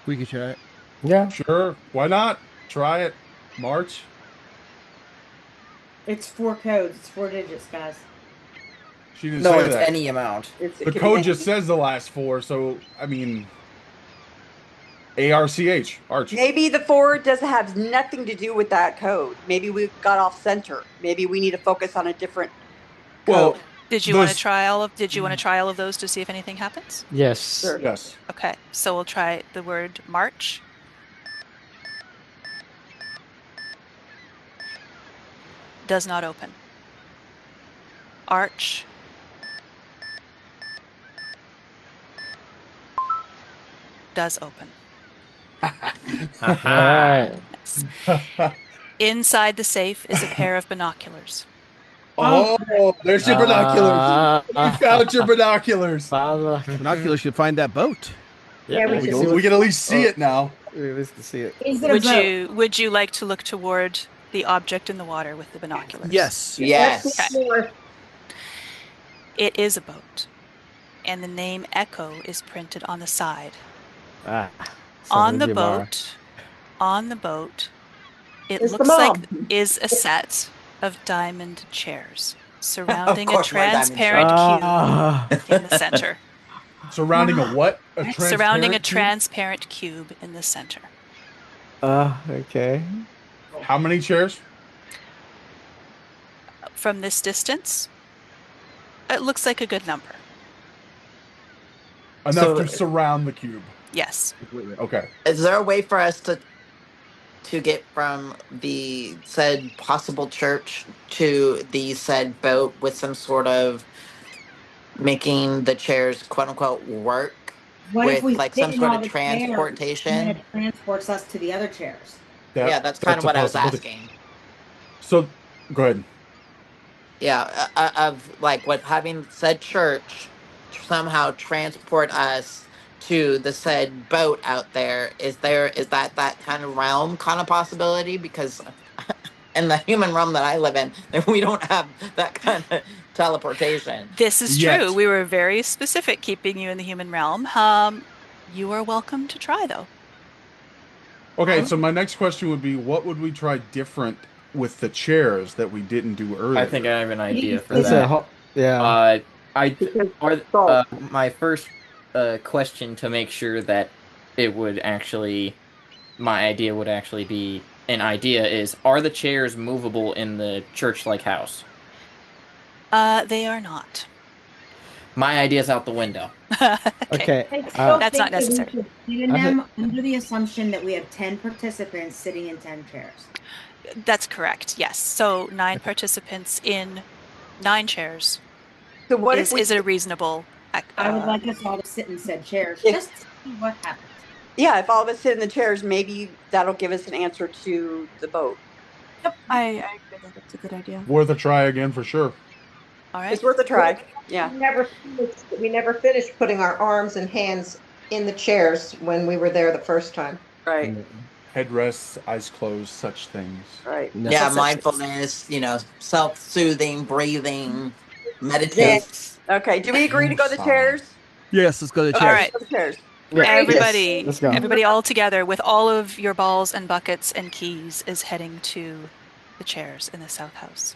We could try it. Yeah. Sure. Why not? Try it. March. It's 4 codes. It's 4 digits, guys. She didn't No, say it's that. any amount. The code just says the last 4, so I mean ARCH. Arch. Maybe the 4 doesn't have nothing to do with that code. Maybe we got off center. Maybe we need to focus on a different Well, code. Did you want to try all of those to see if anything happens? Yes. Sure. Yes. Okay. So we'll try the word March. Does not open. Arch. Does open. All right. Inside the safe is a pair of binoculars. Oh, there's your binoculars. You found your binoculars. Binoculars should find that boat. Yeah, we We can at least see it now. We at least can see it. Is it a boat? Would you like to look toward the object in the water with the binoculars? Yes. Yes. Okay. It is a boat, and the name Echo is printed on the side. On the boat, it Is the looks mom. like is a set of diamond chairs surrounding a course, my diamond transparent cube in the center. Surrounding a what? Surrounding a transparent cube? transparent cube in the center. Okay. How many chairs? From this distance, it looks like a good number. Enough to surround the cube. Yes. Okay. Is there a way for us to get from the said possible church to the said boat with some sort of making the chairs quote unquote work What if we with like sit some in sort all of the chairs and then transportation. it transports us to the other chairs? Yeah, that's kind of a what I was possibility. asking. So, go ahead. Yeah, of like what having said church somehow transport us to the said boat out there. Is that kind of realm kind of possibility? Because in the human realm that I live in, we don't have that kind of teleportation. This is true. Yet. We were very specific keeping you in the human realm. You are welcome to try, though. Okay, so my next question would be, what would we try different with the chairs that we didn't do I think I earlier? have an idea for That's that. yeah. My first question to make sure that it would actually my idea would actually be an idea is, are the chairs movable in the church-like house? They are not. My idea's out the window. Okay. I still That's not think that we necessary. should sit in them under the assumption that we have 10 participants sitting in 10 chairs. That's correct. Yes. So 9 participants in 9 chairs. So what if we is a reasonable? I would like us all to sit in said chairs If- just to see what happens. Yeah, if all of us sit in the chairs, maybe that'll give us an answer to the boat. Yep, I agree that that's a good idea. Worth a try again for sure. All right. It's worth a try. Yeah. We never finished putting our arms and hands in the chairs when we were there the first time. Right. Headrests, eyes closed, such things. Right. Yeah, mindfulness, self-soothing, breathing, meditate. Okay. Do we agree to go to the chairs? Yes, let's go to the Okay, chairs. All right. go to the chairs. Everybody, Let's go. everybody all together with all of your balls and buckets and keys is heading to the chairs in the South House.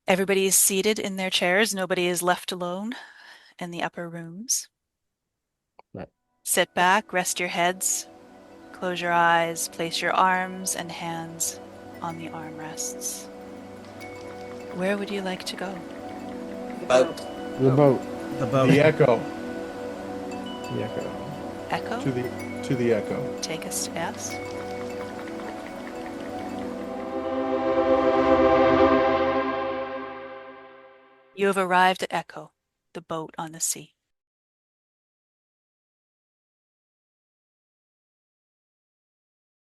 Everybody is seated in their chairs. Nobody is left alone in the upper rooms. Right. Sit back, rest your heads, close your eyes, place your arms and hands on the armrests. Where would you like to go? Boat. The boat. The boat. The echo. The echo. Echo? To the echo. Take us to S. You have arrived at Echo, the boat on the sea.